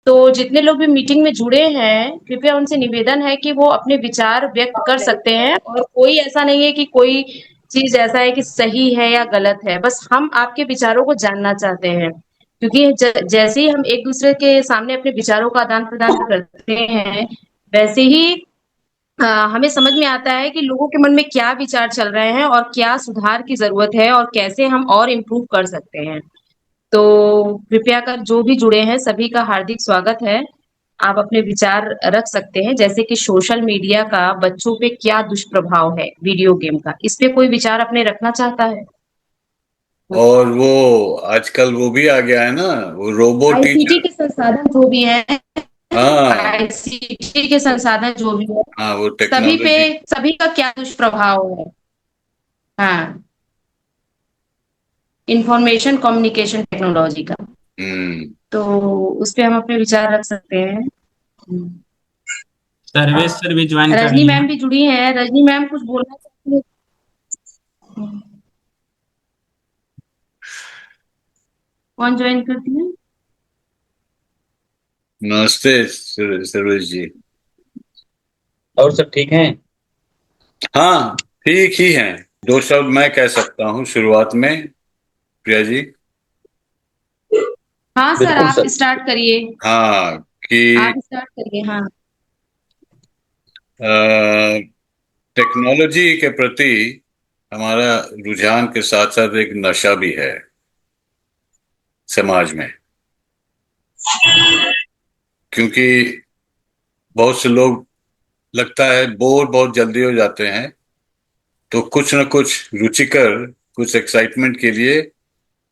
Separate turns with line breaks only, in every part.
तो जितने लोग भी मीटिंग में जुड़े हैं, कृपया उनसे निवेदन है कि वो अपने विचार व्यक्त कर सकते हैं और कोई ऐसा नहीं है कि कोई चीज़ ऐसा है कि सही है या गलत है। बस हम आपके विचारों को जानना चाहते हैं। क्योंकि जैसे ही हम एक-दूसरे के सामने अपने विचारों का आदान-प्रदान करते हैं, वैसे ही हमें समझ में आता है कि लोगों के मन में क्या विचार चल रहे हैं और क्या सुधार की ज़रूरत है और कैसे हम और इम्प्रूव कर सकते हैं। तो कृपया कर जो भी जुड़े हैं सभी का हार्दिक स्वागत है। आप अपने विचार रख सकते हैं जैसे कि सोशल मीडिया का बच्चों पे क्या दुष्प्रभाव है वीडियो गेम का। इस पे कोई विचार अपने रखना चाहता है?
और वो आजकल वो भी आ गया है ना, वो रोबो
आईसीटी
टीचर।
के संसाधन जो भी हैं,
हाँ।
आईसीटी के संसाधन जो भी है,
हाँ, वो
सभी पे
टेक्नोलॉजी।
सभी का क्या दुष्प्रभाव है? हाँ, इंफॉर्मेशन कम्युनिकेशन टेक्नोलॉजी का।
हम्म।
तो उस पे हम अपने विचार रख सकते हैं। हुँ।
सर्वेश सर भी ज्वाइन कर
रजनी
लिए
मैम
हैं।
भी जुड़ी हैं। रजनी मैम कुछ बोलना चाहती हैं? हुँ। कौन जॉइन करती है?
नमस्ते सर्वेश जी।
और सब ठीक है।
हाँ, ठीक ही है। दो शब्द मैं कह सकता हूँ शुरुआत में, प्रिया जी।
हाँ सर,
बिल्कुल
आप
सर।
स्टार्ट करिए।
हाँ, कि
आप स्टार्ट करिए, हाँ।
टेक्नोलॉजी के प्रति हमारा रुझान के साथ साथ एक नशा भी है समाज में। क्योंकि बहुत से लोग, लगता है, बोर बहुत जल्दी हो जाते हैं, तो कुछ न कुछ रुचिकर, कुछ एक्साइटमेंट के लिए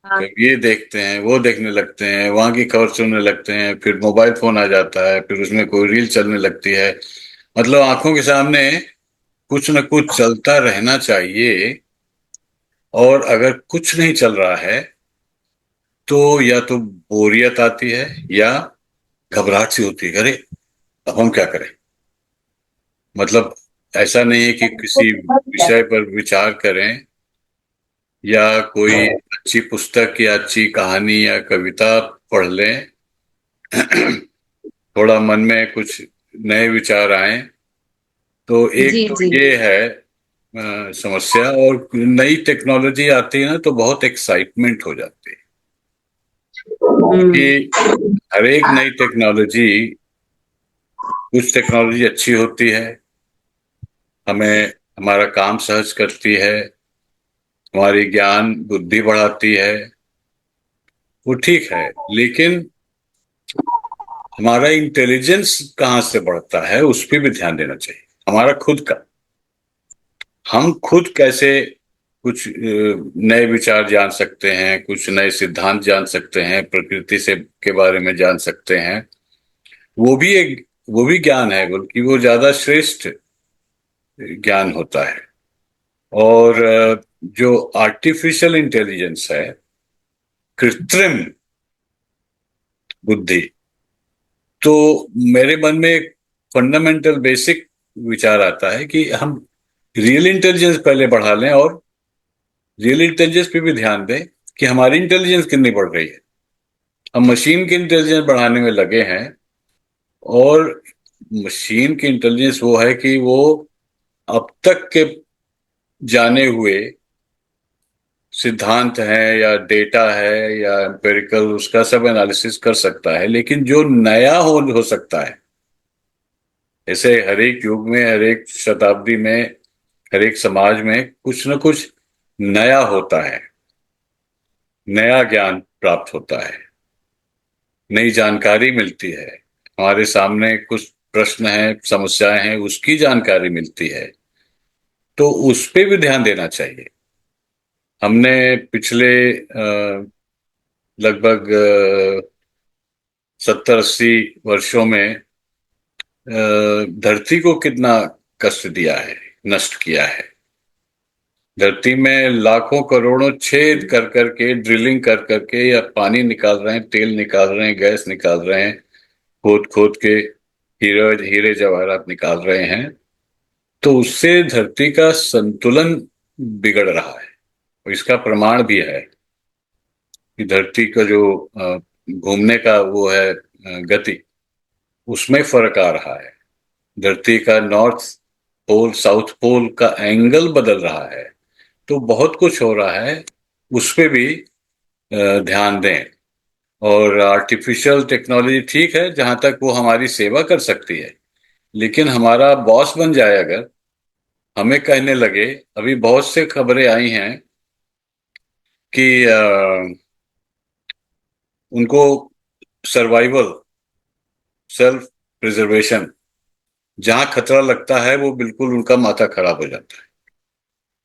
हाँ,
कभी ये देखते हैं, वो देखने लगते हैं, वहां की खबर सुनने लगते हैं, फिर मोबाइल फोन आ जाता है, फिर उसमें कोई रील चलने लगती है। मतलब आंखों के सामने कुछ न कुछ चलता रहना चाहिए। और अगर कुछ नहीं चल रहा है तो या तो बोरियत आती है या घबराहट सी होती है, अरे अब हम क्या करें। मतलब ऐसा नहीं है कि किसी विषय पर विचार करें या कोई अच्छी पुस्तक या अच्छी कहानी या कविता पढ़ लें, थोड़ा मन में कुछ नए विचार आए। तो एक
जी,
तो
जी।
ये है समस्या। और नई टेक्नोलॉजी आती है ना तो बहुत एक्साइटमेंट हो जाती है
हुँ।
कि हर एक नई टेक्नोलॉजी, कुछ टेक्नोलॉजी अच्छी होती है, हमें हमारा काम सहज करती है, हमारी ज्ञान बुद्धि बढ़ाती है, वो ठीक है। लेकिन हमारा इंटेलिजेंस कहाँ से बढ़ता है उस पर भी ध्यान देना चाहिए, हमारा खुद का। हम खुद कैसे कुछ नए विचार जान सकते हैं, कुछ नए सिद्धांत जान सकते हैं, प्रकृति से के बारे में जान सकते हैं। वो भी ज्ञान है, बल्कि वो ज्यादा श्रेष्ठ ज्ञान होता है। और जो आर्टिफिशियल इंटेलिजेंस है, कृत्रिम बुद्धि, तो मेरे मन में एक फंडामेंटल बेसिक विचार आता है कि हम रियल इंटेलिजेंस पहले बढ़ा लें और रियल इंटेलिजेंस पे भी ध्यान दें कि हमारी इंटेलिजेंस कितनी बढ़ रही है। हम मशीन की इंटेलिजेंस बढ़ाने में लगे हैं, और मशीन की इंटेलिजेंस वो है कि वो अब तक के जाने हुए सिद्धांत हैं या डेटा है या एम्पिरिकल, उसका सब एनालिसिस कर सकता है। लेकिन जो नया हो सकता है, ऐसे हर एक युग में, हर एक शताब्दी में, हर एक समाज में कुछ न कुछ नया होता है, नया ज्ञान प्राप्त होता है, नई जानकारी मिलती है। हमारे सामने कुछ प्रश्न हैं, समस्याएं हैं, उसकी जानकारी मिलती है। तो उस पे भी ध्यान देना चाहिए। हमने पिछले लगभग 70-80 वर्षों में धरती को कितना कष्ट दिया है, नष्ट किया है। धरती में लाखों करोड़ों छेद कर करके, ड्रिलिंग कर करके, या पानी निकाल रहे हैं, तेल निकाल रहे हैं, गैस निकाल रहे हैं, खोद खोद के हीरे हीरे जवाहरात निकाल रहे हैं। तो उससे धरती का संतुलन बिगड़ रहा है। और इसका प्रमाण भी है कि धरती का जो घूमने का वो है, गति, उसमें फर्क आ रहा है। धरती का नॉर्थ पोल साउथ पोल का एंगल बदल रहा है। तो बहुत कुछ हो रहा है, उस पे भी ध्यान दें। और आर्टिफिशियल टेक्नोलॉजी ठीक है जहां तक वो हमारी सेवा कर सकती है, लेकिन हमारा बॉस बन जाए अगर, हमें कहने लगे, अभी बहुत से खबरें आई हैं कि उनको सर्वाइवल, सेल्फ प्रिजर्वेशन, जहां खतरा लगता है वो बिल्कुल उनका माथा खराब हो जाता है।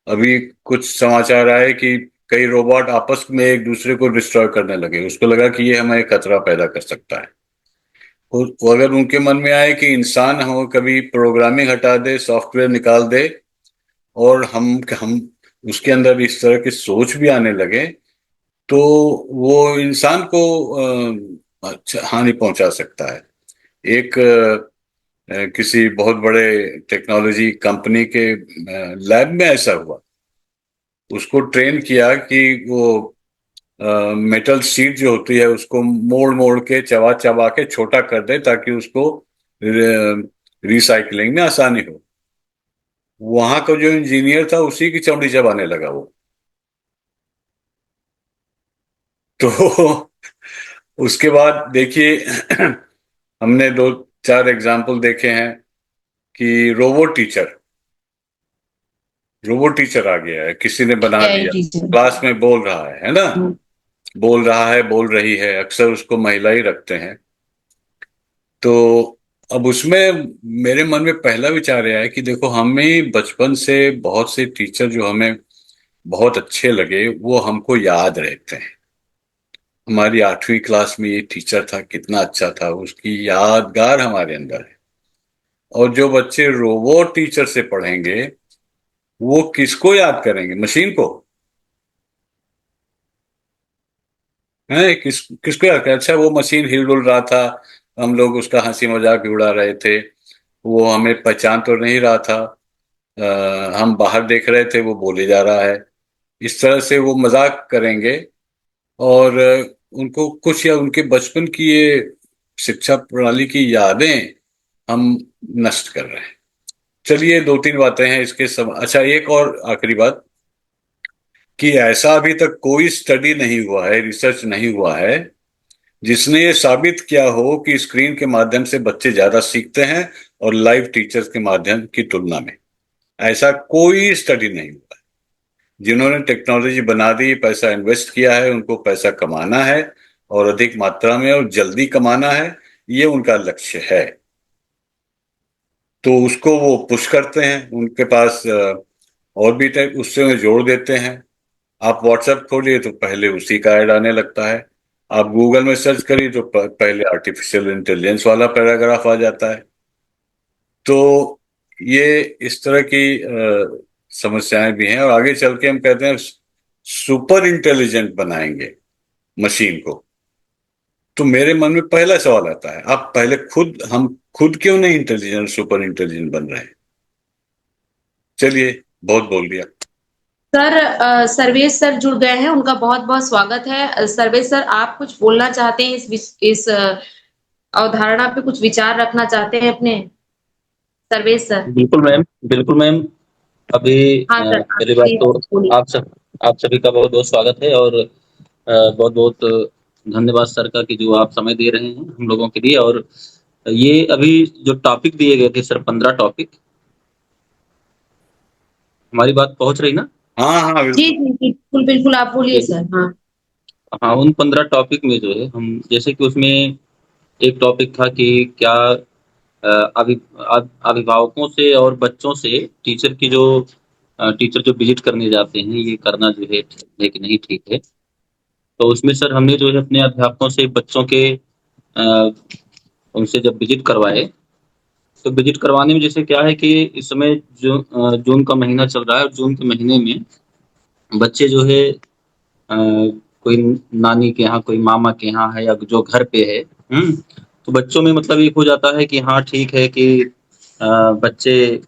अभी कुछ समाचार आए कि कई रोबोट आपस में एक दूसरे को डिस्ट्रॉय करने लगे, उसको लगा कि ये हमें खतरा पैदा कर सकता है। वो अगर उनके मन में आए कि इंसान हो कभी प्रोग्रामिंग हटा दे, सॉफ्टवेयर निकाल दे, और हम उसके अंदर इस तरह की सोच भी आने लगे, तो वो इंसान को अच्छा हानि पहुंचा सकता है। एक किसी बहुत बड़े टेक्नोलॉजी कंपनी के लैब में ऐसा हुआ। उसको ट्रेन किया कि वो मेटल शीट जो होती है उसको मोड़ मोड़ के चबा चबा के छोटा कर दे ताकि उसको रिसाइकलिंग में आसानी हो। वहां का जो इंजीनियर था उसी की चमड़ी चबाने लगा वो। तो उसके बाद देखिए हमने दो चार एग्जाम्पल देखे हैं कि रोबोट टीचर आ गया है, किसी ने बना
एआई
दिया,
टीचर।
क्लास में बोल रहा है ना, बोल रहा है, बोल रही है, अक्सर उसको महिला ही रखते हैं। तो अब उसमें मेरे मन में पहला विचार आया है कि देखो, हमें बचपन से बहुत से टीचर जो हमें बहुत अच्छे लगे वो हमको याद रहते हैं। हमारी 8वीं क्लास में ये टीचर था, कितना अच्छा था, उसकी यादगार हमारे अंदर है। और जो बच्चे रोबोट टीचर से पढ़ेंगे वो किसको याद करेंगे? मशीन को? है किसको याद करें? अच्छा, वो मशीन हिल डुल रहा था, हम लोग उसका हंसी मजाक भी उड़ा रहे थे, वो हमें पहचान तो नहीं रहा था, हम बाहर देख रहे थे वो बोले जा रहा है, इस तरह से वो मजाक करेंगे। और उनको कुछ, या उनके बचपन की ये शिक्षा प्रणाली की यादें हम नष्ट कर रहे हैं। चलिए, दो तीन बातें हैं इसके अच्छा, एक और आखिरी बात, कि ऐसा अभी तक कोई स्टडी नहीं हुआ है, रिसर्च नहीं हुआ है जिसने ये साबित किया हो कि स्क्रीन के माध्यम से बच्चे ज्यादा सीखते हैं और लाइव टीचर्स के माध्यम की तुलना में। ऐसा कोई स्टडी नहीं हुआ है। जिन्होंने टेक्नोलॉजी बना दी, पैसा इन्वेस्ट किया है, उनको पैसा कमाना है और अधिक मात्रा में और जल्दी कमाना है, ये उनका लक्ष्य है। तो उसको वो पुश करते हैं, उनके पास और भी टाइप उससे उन्हें जोड़ देते हैं। आप व्हाट्सएप खोलिए तो पहले उसी का ऐड आने लगता है, आप गूगल में सर्च करिए तो पहले आर्टिफिशियल इंटेलिजेंस वाला पैराग्राफ आ जाता है। तो ये इस तरह की समस्याएं भी हैं, और आगे चल के हम कहते हैं सुपर इंटेलिजेंट बनाएंगे मशीन को। तो मेरे मन में पहला सवाल आता है, आप पहले हम खुद क्यों नहीं इंटेलिजेंट, सुपर इंटेलिजेंट बन रहे हैं? चलिए, बहुत बोल दिया।
सर, सर्वेश सर जुड़ गए हैं, उनका बहुत बहुत स्वागत है। सर्वेश सर, आप कुछ बोलना चाहते हैं, इस अवधारणा पे कुछ विचार रखना चाहते हैं अपने? सर्वेश सर।
बिल्कुल मैम, बिल्कुल मैम। अभी
हाँ सर,
पहली बात तो
बोलिए।
आप सभी का बहुत बहुत स्वागत है, और बहुत बहुत धन्यवाद सर का कि जो आप समय दे रहे हैं हम लोगों के लिए। और ये अभी जो टॉपिक दिए गए थे सर, 15 टॉपिक, हमारी बात पहुंच रही ना?
हाँ हाँ,
जी
बिल्कुल।
जी, बिल्कुल बिल्कुल, आप बोलिए सर। हाँ
हाँ, उन 15 टॉपिक में जो है, हम जैसे कि उसमें एक टॉपिक था कि क्या अभिभावकों से और बच्चों से टीचर जो विजिट करने जाते हैं, ये करना जो है ठीक है कि नहीं ठीक है। तो उसमें सर हमने जो है अपने अध्यापकों से बच्चों के अ, उनसे जब विजिट करवाए, तो विजिट करवाने में जैसे क्या है कि इस समय जून का महीना चल रहा है, और जून के महीने में बच्चे जो है कोई नानी के यहाँ, कोई मामा के यहाँ है, या जो घर पे है, तो बच्चों में मतलब एक हो जाता है कि हाँ ठीक है कि बच्चे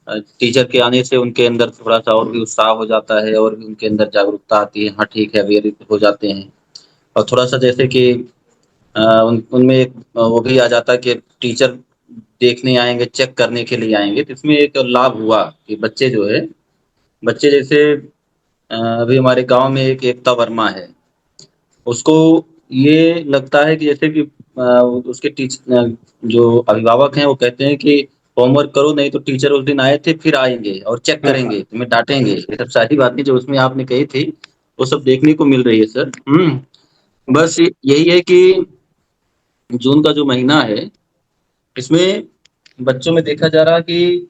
टीचर के आने से उनके अंदर थोड़ा सा और भी उत्साह हो जाता है, और उनके अंदर जागरूकता आती है, हाँ ठीक है, अवेयर हो जाते हैं। और थोड़ा सा जैसे कि उनमें एक वो भी आ जाता कि टीचर देखने आएंगे, चेक करने के लिए आएंगे। तो इसमें एक लाभ हुआ कि बच्चे जो है, बच्चे जैसे अभी हमारे गांव में एक एकता वर्मा है, उसको ये लगता है कि जैसे कि उसके जो अभिभावक हैं वो कहते हैं कि होमवर्क करो, नहीं तो टीचर उस दिन आए थे फिर आएंगे और चेक करेंगे, तुम्हें डांटेंगे। ये सब सारी बातें जो उसमें आपने कही थी वो सब देखने को मिल रही है सर। बस यही है कि जून का जो महीना है, इसमें बच्चों में देखा जा रहा कि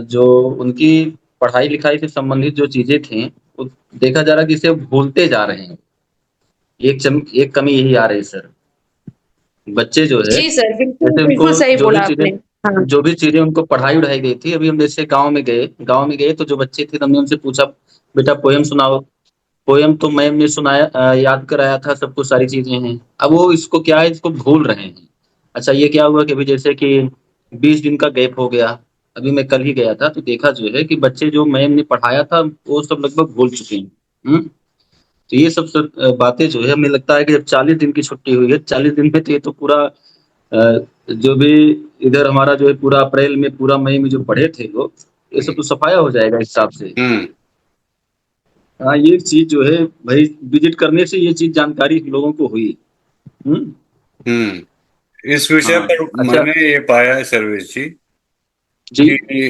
जो उनकी पढ़ाई लिखाई से संबंधित जो चीजें थी, वो देखा जा रहा कि इसे भूलते जा रहे हैं। एक कमी यही आ रही है सर। बच्चे जो है,
जी सर, बिल्कुल
जैसे उनको
बिल्कुल सही बोला आपने। हाँ।
जो भी चीजें उनको पढ़ाई उढ़ाई गई थी, अभी हम जैसे गांव में गए तो जो बच्चे थे, हमने उनसे पूछा बेटा पोयम सुनाओ। पोयम तो मैम ने सुनाया, याद कराया था, सब कुछ सारी चीजें हैं। अब वो इसको क्या है, इसको भूल रहे हैं। अच्छा ये क्या हुआ कि अभी जैसे कि 20 दिन का गैप हो गया। अभी मैं कल ही गया था तो देखा जो है कि बच्चे जो मैम ने पढ़ाया था वो सब लगभग भूल चुके हैं। तो ये सब बातें जो है, हमें लगता है कि जब 40 दिन की छुट्टी हुई है, 40 दिन में तो ये तो पूरा जो भी इधर हमारा जो है पूरा अप्रैल में, पूरा मई में जो पढ़े थे लोग, ये सब तो सफाया हो जाएगा इस हिसाब से।
हम्म
हाँ, ये चीज जो है भाई, विजिट करने से ये चीज जानकारी लोगों को हुई। हम्म।
इस विषय
हाँ।
पर
अच्छा।
मैंने ये पाया है सर्वेश जी
जी।
कि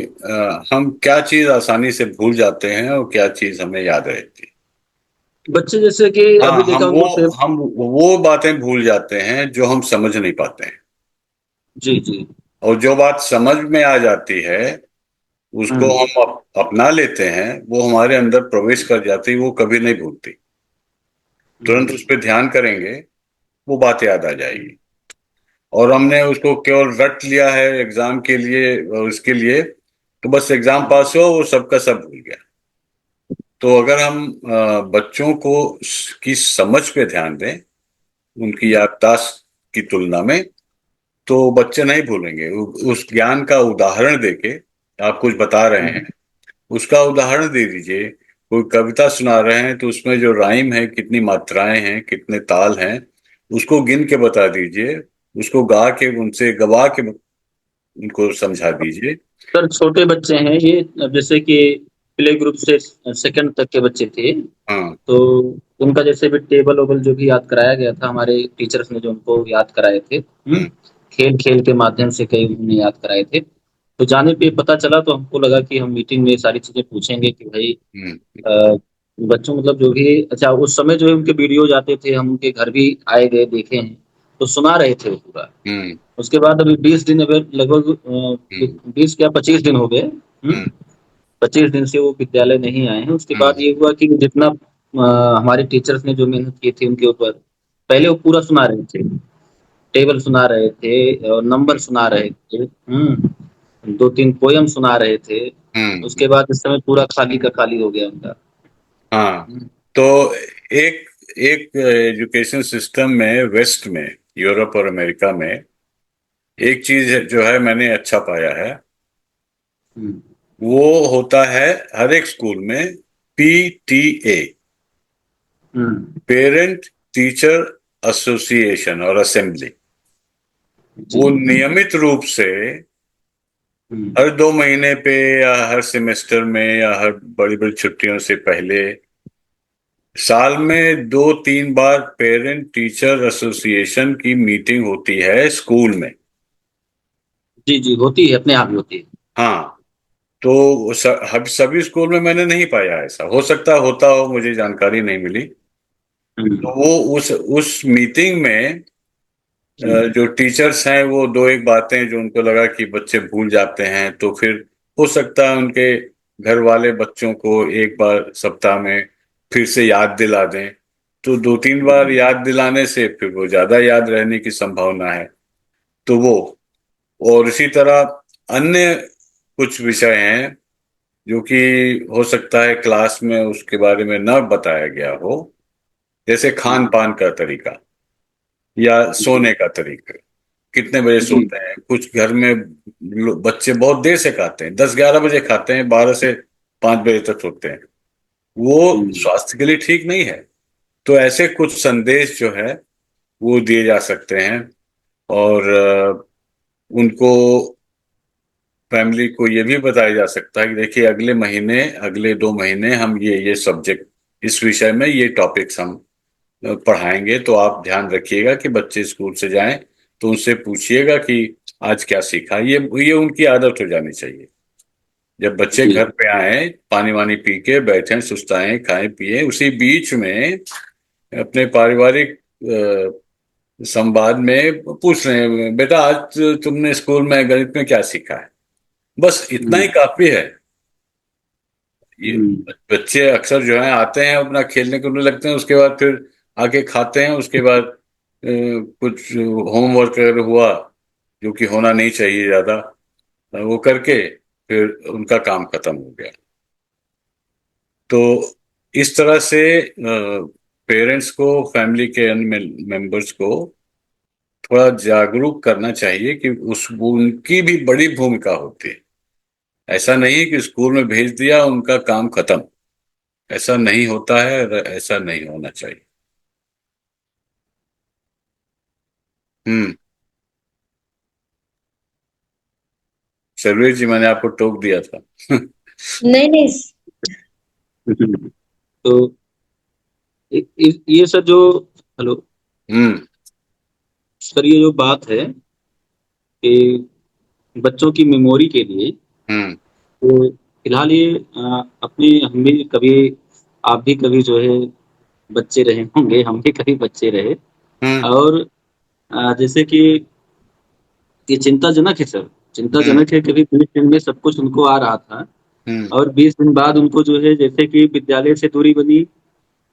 हम क्या चीज आसानी से भूल जाते हैं और क्या चीज हमें याद रहती है।
बच्चे जैसे कि
हाँ,
अभी देखा उनको
हम वो बातें भूल जाते हैं जो हम समझ नहीं पाते हैं।
जी जी।
और जो बात समझ में आ जाती है उसको
हम्म
हम अपना लेते हैं, वो हमारे अंदर प्रवेश कर जाती है, वो कभी नहीं भूलती। तुरंत उस पर ध्यान करेंगे, वो बात याद आ जाएगी। और हमने उसको केवल रट लिया है एग्जाम के लिए और उसके लिए, तो बस एग्जाम पास हो, वो सबका सब भूल गया। तो अगर हम बच्चों को की समझ पे ध्यान दें उनकी याददाश्त की तुलना में, तो बच्चे नहीं भूलेंगे। उस ज्ञान का उदाहरण देके, आप कुछ बता रहे हैं उसका उदाहरण दे दीजिए। कोई कविता सुना रहे हैं तो उसमें जो राइम है, कितनी मात्राएं हैं, कितने ताल हैं, उसको गिन के बता दीजिए। उसको गा के, उनसे गवा के उनको समझा दीजिए।
सर, छोटे बच्चे हैं ये, अब जैसे कि प्ले ग्रुप से सेकंड तक के बच्चे थे,
हाँ।
तो उनका जैसे भी टेबल ओबल जो भी याद कराया गया था, हमारे टीचर्स ने जो उनको याद कराए थे,
हम्म
खेल खेल के माध्यम से कई उन्होंने याद कराए थे। तो जाने पे पता चला तो हमको लगा कि हम मीटिंग में ये सारी चीजें पूछेंगे कि भाई
हम्म
अ, बच्चों मतलब जो भी, अच्छा उस समय जो है उनके वीडियो जाते थे, हम उनके घर भी आए गए देखे हैं, तो सुना रहे थे वो पूरा।
हम्म
उसके बाद अभी 20 दिन, अभी लगभग
हम्म
20 क्या 25 दिन हो गए।
हम्म
25 दिन से वो विद्यालय नहीं आए हैं। उसके बाद
हम्म
ये हुआ कि जितना हमारे टीचर्स ने जो मेहनत की थी उनके ऊपर, पहले वो पूरा सुना रहे थे, टेबल सुना रहे थे और नंबर सुना रहे थे। 2-3 पोयम सुना रहे थे। उसके
हम्म।
बाद इस समय पूरा खाली का खाली हो गया उनका।
हाँ,
हम्म
तो एक एक एजुकेशन सिस्टम में, वेस्ट में, यूरोप और अमेरिका में एक चीज जो है मैंने अच्छा पाया है,
हम्म
वो होता है हर एक स्कूल में पीटीए,
हम्म,
पेरेंट टीचर एसोसिएशन और असेंबली।
जी।
वो नियमित रूप से
हम्म
हर 2 महीने पे या हर सेमेस्टर में या हर बड़ी बड़ी छुट्टियों से पहले साल में 2-3 बार पेरेंट टीचर एसोसिएशन की मीटिंग होती है स्कूल में।
जी जी, होती है, अपने आप ही होती है।
हाँ, तो सभी स्कूल में मैंने नहीं पाया ऐसा। हो सकता होता हो, मुझे जानकारी नहीं मिली। तो
हम्म
वो उस मीटिंग में
जी
जो टीचर्स हैं वो दो एक बातें जो उनको लगा कि बच्चे भूल जाते हैं, तो फिर हो सकता है उनके घर वाले बच्चों को एक बार सप्ताह में फिर से याद दिला दें। तो 2-3 बार याद दिलाने से फिर वो ज्यादा याद रहने की संभावना है। तो वो, और इसी तरह अन्य कुछ विषय हैं जो कि हो सकता है क्लास में उसके बारे में न बताया गया हो, जैसे खान पान का तरीका या
जी
सोने का तरीका। कितने बजे
जी
सोते हैं? कुछ घर में बच्चे बहुत देर से खाते हैं, 10-11 बजे खाते हैं, 12 से 5 बजे तक सोते हैं। वो
हम्म
स्वास्थ्य के लिए ठीक नहीं है। तो ऐसे कुछ संदेश जो है वो दिए जा सकते हैं। और उनको, फैमिली को ये भी बताया जा सकता है कि देखिए अगले महीने, अगले 2 महीने हम ये सब्जेक्ट, इस विषय में ये टॉपिक्स हम पढ़ाएंगे, तो आप ध्यान रखिएगा कि बच्चे स्कूल से जाएं तो उनसे पूछिएगा कि आज क्या सीखा। ये उनकी आदत हो जानी चाहिए। जब बच्चे
जी
घर पे आए, पानी वानी पी के बैठे, सुस्ताएं, खाएं पिए, उसी बीच में अपने पारिवारिक संवाद में पूछ रहे हैं, बेटा आज तुमने स्कूल में गणित में क्या सीखा है। बस इतना ही
हम्म,
काफी है। ये
हम्म,
बच्चे अक्सर जो है आते हैं, अपना खेलने कूदने लगते हैं, उसके बाद फिर आके खाते हैं, उसके बाद कुछ होमवर्क अगर हुआ, जो कि होना नहीं चाहिए ज्यादा, वो करके फिर उनका काम खत्म हो गया। तो इस तरह से पेरेंट्स को, फैमिली के अन्य मेंबर्स को थोड़ा जागरूक करना चाहिए कि उस उनकी भी बड़ी भूमिका होती है। ऐसा नहीं है कि स्कूल में भेज दिया उनका काम खत्म। ऐसा नहीं होता है, और ऐसा नहीं होना चाहिए। हम्म। सर्वेश जी, मैंने आपको टोक दिया था।
नहीं नहीं।
तो ये सर जो, हेलो
हम्म।
सर, ये जो बात है कि बच्चों की मेमोरी के लिए,
हम्म।
तो फिलहाल ये अपने, हम भी कभी, आप भी कभी जो है बच्चे रहे होंगे, हम भी कभी बच्चे रहे।
हम्म।
और जैसे कि ये चिंताजनक है सर,
हम्म।
चिंताजनक है कि 20 दिन में सब कुछ उनको आ रहा था,
हम्म।
और 20 दिन बाद उनको जो है जैसे कि विद्यालय से दूरी बनी,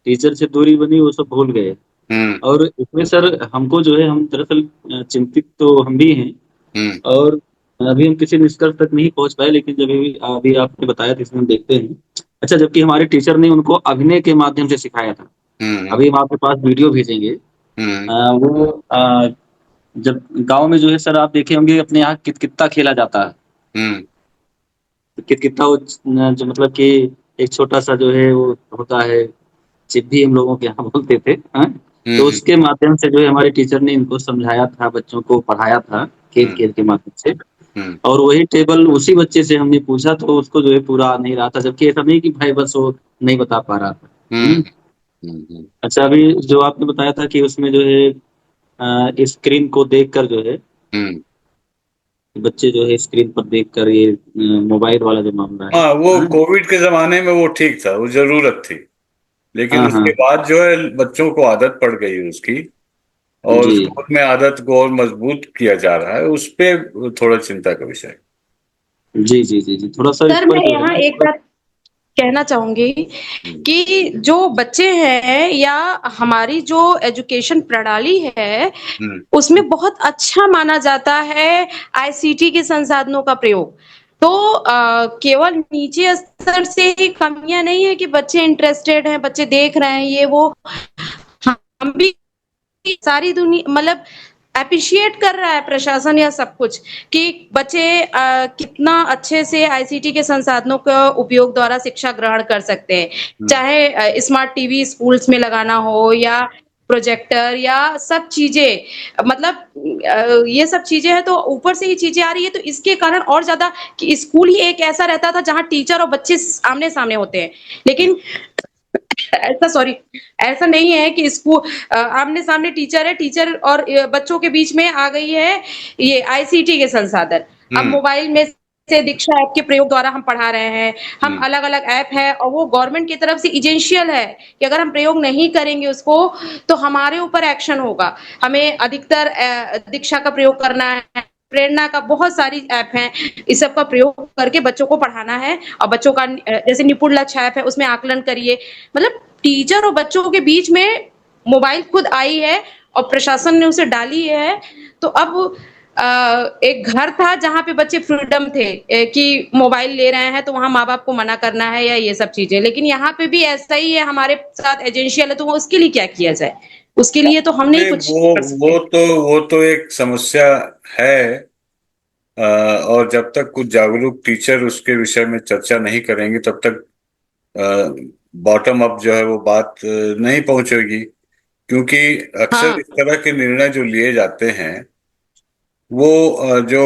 टीचर से दूरी बनी, वो सब भूल गए।
हम्म।
और इसमें सर हमको जो है, हम दरअसल चिंतित तो हम भी हैं।
हम्म।
और अभी हम किसी निष्कर्ष तक नहीं पहुंच पाए, लेकिन जब अभी अभी आपने बताया तो इसमें हम देखते हैं। अच्छा, जबकि हमारे टीचर ने उनको अभिनय के माध्यम से सिखाया था।
हम्म।
अभी हम आपके पास वीडियो भेजेंगे।
हम्म।
वो जब गांव में जो है सर, आप देखे होंगे अपने यहाँ कितकित्ता खेला जाता है।
हम्म।
कितकित्ता वो जो मतलब कि एक छोटा सा जो है वो होता है, चिप्भी हम लोगों के यहाँ बोलते थे, हाँ? तो
हम्म।
उसके माध्यम से जो है हमारे टीचर ने इनको समझाया था, बच्चों को पढ़ाया था खेल
हम्म।
खेल के माध्यम से।
हम्म।
और वही टेबल उसी बच्चे से हमने पूछा तो उसको जो है पूरा आ नहीं रहा था, जबकि ऐसा नहीं कि भाई बस वो नहीं बता पा रहा था।
हम्म। हम्म।
अच्छा, अभी जो आपने बताया था कि उसमें जो है स्क्रीन को देखकर जो है,
हम्म।
बच्चे जो है स्क्रीन पर देखकर ये मोबाइल वाला जो मामला है।
हाँ, वो
हाँ,
कोविड के जमाने में वो ठीक था, वो जरूरत थी। लेकिन
हाँ,
उसके
हाँ,
बाद जो है बच्चों को आदत पड़ गई उसकी, और
जी,
स्कूल में आदत को और मजबूत किया जा रहा है, उस पे थोड़ा चिंता का विषय है।
जी, जी, जी, जी, थोड़ा सा इस
सर
पर
मैं
जो है
यहाँ
ना
एक
थोड़ा।
बात कहना चाहूंगी
हम्म।
कि जो बच्चे हैं या हमारी जो एजुकेशन प्रणाली है,
हम्म।
उसमें बहुत अच्छा माना जाता है आईसीटी के संसाधनों का प्रयोग। तो केवल नीचे स्तर से ही कमियां नहीं है कि बच्चे इंटरेस्टेड हैं, बच्चे देख रहे हैं ये वो। हम भी सारी दुनिया मतलब अप्रिशिएट कर रहा है प्रशासन या सब कुछ कि बच्चे कितना अच्छे से आईसीटी के संसाधनों का उपयोग द्वारा शिक्षा ग्रहण कर सकते हैं।
हम्म।
चाहे स्मार्ट टीवी स्कूल्स में लगाना हो या प्रोजेक्टर या सब चीजें, मतलब ये सब चीजें हैं तो ऊपर से ही चीजें आ रही है, तो इसके कारण और ज्यादा कि स्कूल ही एक ऐसा रहता था जहां टीचर और बच्चे आमने सामने होते हैं। लेकिन ऐसा सॉरी ऐसा नहीं है कि इसको आमने सामने टीचर है, टीचर और बच्चों के बीच में आ गई है ये आईसीटी के संसाधन। अब
हम्म।
मोबाइल में से दीक्षा ऐप के प्रयोग द्वारा हम पढ़ा रहे हैं, हम
हम्म।
अलग अलग ऐप है और वो गवर्नमेंट की तरफ से इजेंशियल है कि अगर हम प्रयोग नहीं करेंगे उसको तो हमारे ऊपर एक्शन होगा। हमें अधिकतर दीक्षा का प्रयोग करना है, प्रेरणा का बहुत सारी ऐप हैं, इस सब का प्रयोग करके बच्चों को पढ़ाना है। और बच्चों का जैसे निपुण लक्ष्य ऐप है उसमें आकलन करिए। मतलब टीचर और बच्चों के बीच में मोबाइल खुद आई है और प्रशासन ने उसे डाली है। तो अब एक घर था जहां पे बच्चे फ्रीडम थे कि मोबाइल ले रहे हैं तो वहां माँ बाप को मना करना है या ये सब चीजें, लेकिन यहाँ पे भी ऐसा ही है, हमारे साथ एजेंशियल है तो वो उसके लिए क्या किया जाए, उसके लिए तो हम नहीं
नहीं,
कुछ
वो
कर
वो
सकते।
तो वो तो एक समस्या है। और जब तक कुछ जागरूक टीचर उसके विषय में चर्चा नहीं करेंगे, तब तक बॉटम अप जो है वो बात नहीं पहुंचेगी। क्योंकि अक्सर
हाँ
इस तरह के निर्णय जो लिए जाते हैं वो जो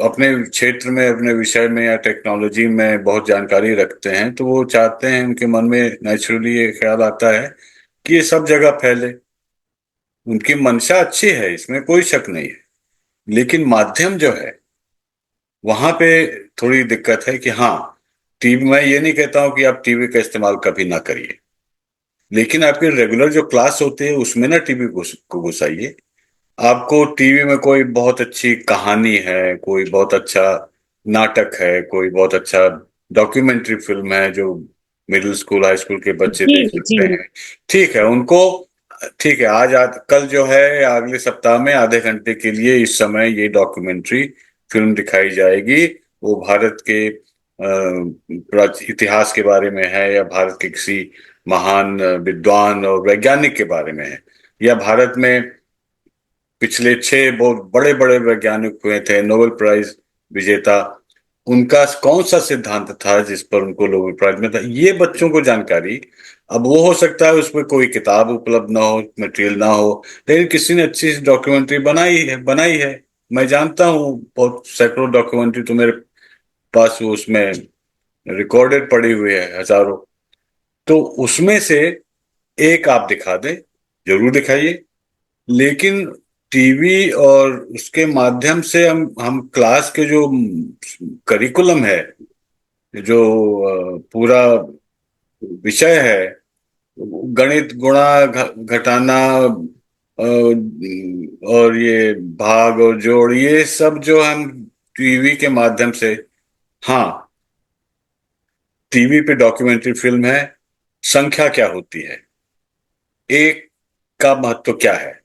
अपने क्षेत्र में, अपने विषय में या टेक्नोलॉजी में बहुत जानकारी रखते हैं, तो वो चाहते हैं, उनके मन में नेचुरली ये ख्याल आता है कि ये सब जगह फैले। उनकी मंशा अच्छी है, इसमें कोई शक नहीं है, लेकिन माध्यम जो है वहां पे थोड़ी दिक्कत है कि हाँ, टीवी, मैं ये नहीं कहता हूं कि आप टीवी का इस्तेमाल कभी ना करिए, लेकिन आपकी रेगुलर जो क्लास होती है उसमें ना टीवी को घुसाइए। आपको टीवी में कोई बहुत अच्छी कहानी है, कोई बहुत अच्छा नाटक है, कोई बहुत अच्छा डॉक्यूमेंट्री फिल्म है जो मिडिल स्कूल हाई स्कूल के बच्चे
जी
देख
जी
सकते हैं, ठीक है उनको, ठीक है, कल जो है या अगले सप्ताह में आधे घंटे के लिए इस समय ये डॉक्यूमेंट्री फिल्म दिखाई जाएगी। वो भारत के इतिहास के बारे में है, या भारत के किसी महान विद्वान और वैज्ञानिक के बारे में है, या भारत में पिछले 6 बहुत बड़े बड़े वैज्ञानिक हुए थे नोबेल प्राइज विजेता, उनका कौन सा सिद्धांत था जिस पर उनको नोबेल प्राइज मिला था, ये बच्चों को जानकारी। अब वो हो सकता है उसमें कोई किताब उपलब्ध ना हो, मटेरियल ना हो, लेकिन किसी ने अच्छी डॉक्यूमेंट्री बनाई है। मैं जानता हूँ बहुत सैकड़ों डॉक्यूमेंट्री तो मेरे पास वो उसमें रिकॉर्डेड पड़ी हुई है, हजारों। तो उसमें से एक आप दिखा दें, जरूर दिखाइए, लेकिन टीवी और उसके माध्यम से हम क्लास के जो करिकुलम है, जो पूरा विषय है, गणित, गुणा, घटाना, और ये भाग और जोड़, ये सब जो हम टीवी के माध्यम से, हाँ, टीवी पे डॉक्यूमेंट्री फिल्म है, संख्या क्या होती है, एक का महत्व क्या है,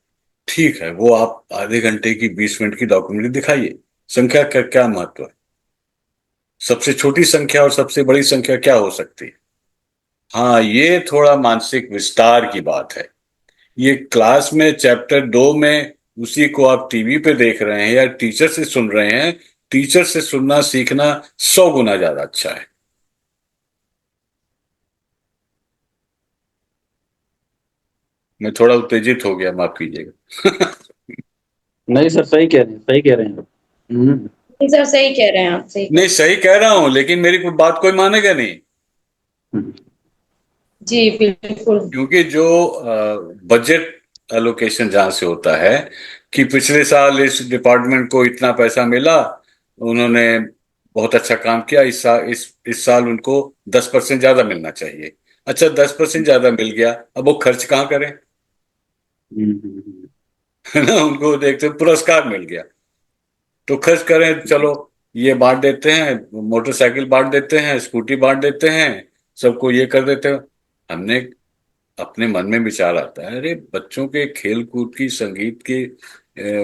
ठीक है, वो आप आधे घंटे की 20 मिनट की डॉक्यूमेंट्री दिखाइए, संख्या का क्या महत्व है, सबसे छोटी संख्या और सबसे बड़ी संख्या क्या हो सकती है। हाँ, ये थोड़ा मानसिक विस्तार की बात है। ये क्लास में चैप्टर 2 में उसी को आप टीवी पे देख रहे हैं या टीचर से सुन रहे हैं, टीचर से सुनना सीखना 100 गुना ज्यादा अच्छा है। मैं थोड़ा उत्तेजित हो गया, माफ कीजिएगा।
नहीं सर, सही कह रहे हैं, सही कह रहे हैं आप।
जी सर, सही कह रहे हैं आप, सही कह
नहीं,
रहे हैं।
सही कह रहा हूं, लेकिन मेरी कोई बात कोई मानेगा नहीं,
हम्म,
जी बिल्कुल।
क्योंकि जो बजट एलोकेशन जहां से होता है कि पिछले साल इस डिपार्टमेंट को इतना पैसा मिला, उन्होंने बहुत अच्छा काम किया, इस साल उनको 10% ज्यादा मिलना चाहिए। अच्छा, 10% ज्यादा मिल गया, अब वो खर्च कहाँ करें?
हम्म,
है ना, उनको देखते पुरस्कार मिल गया तो खर्च करें, चलो ये बांट देते हैं, मोटरसाइकिल बांट देते हैं, स्कूटी बांट देते हैं, सबको ये कर देते हैं। हमने अपने मन में विचार आता है, अरे बच्चों के खेल कूद की, संगीत की,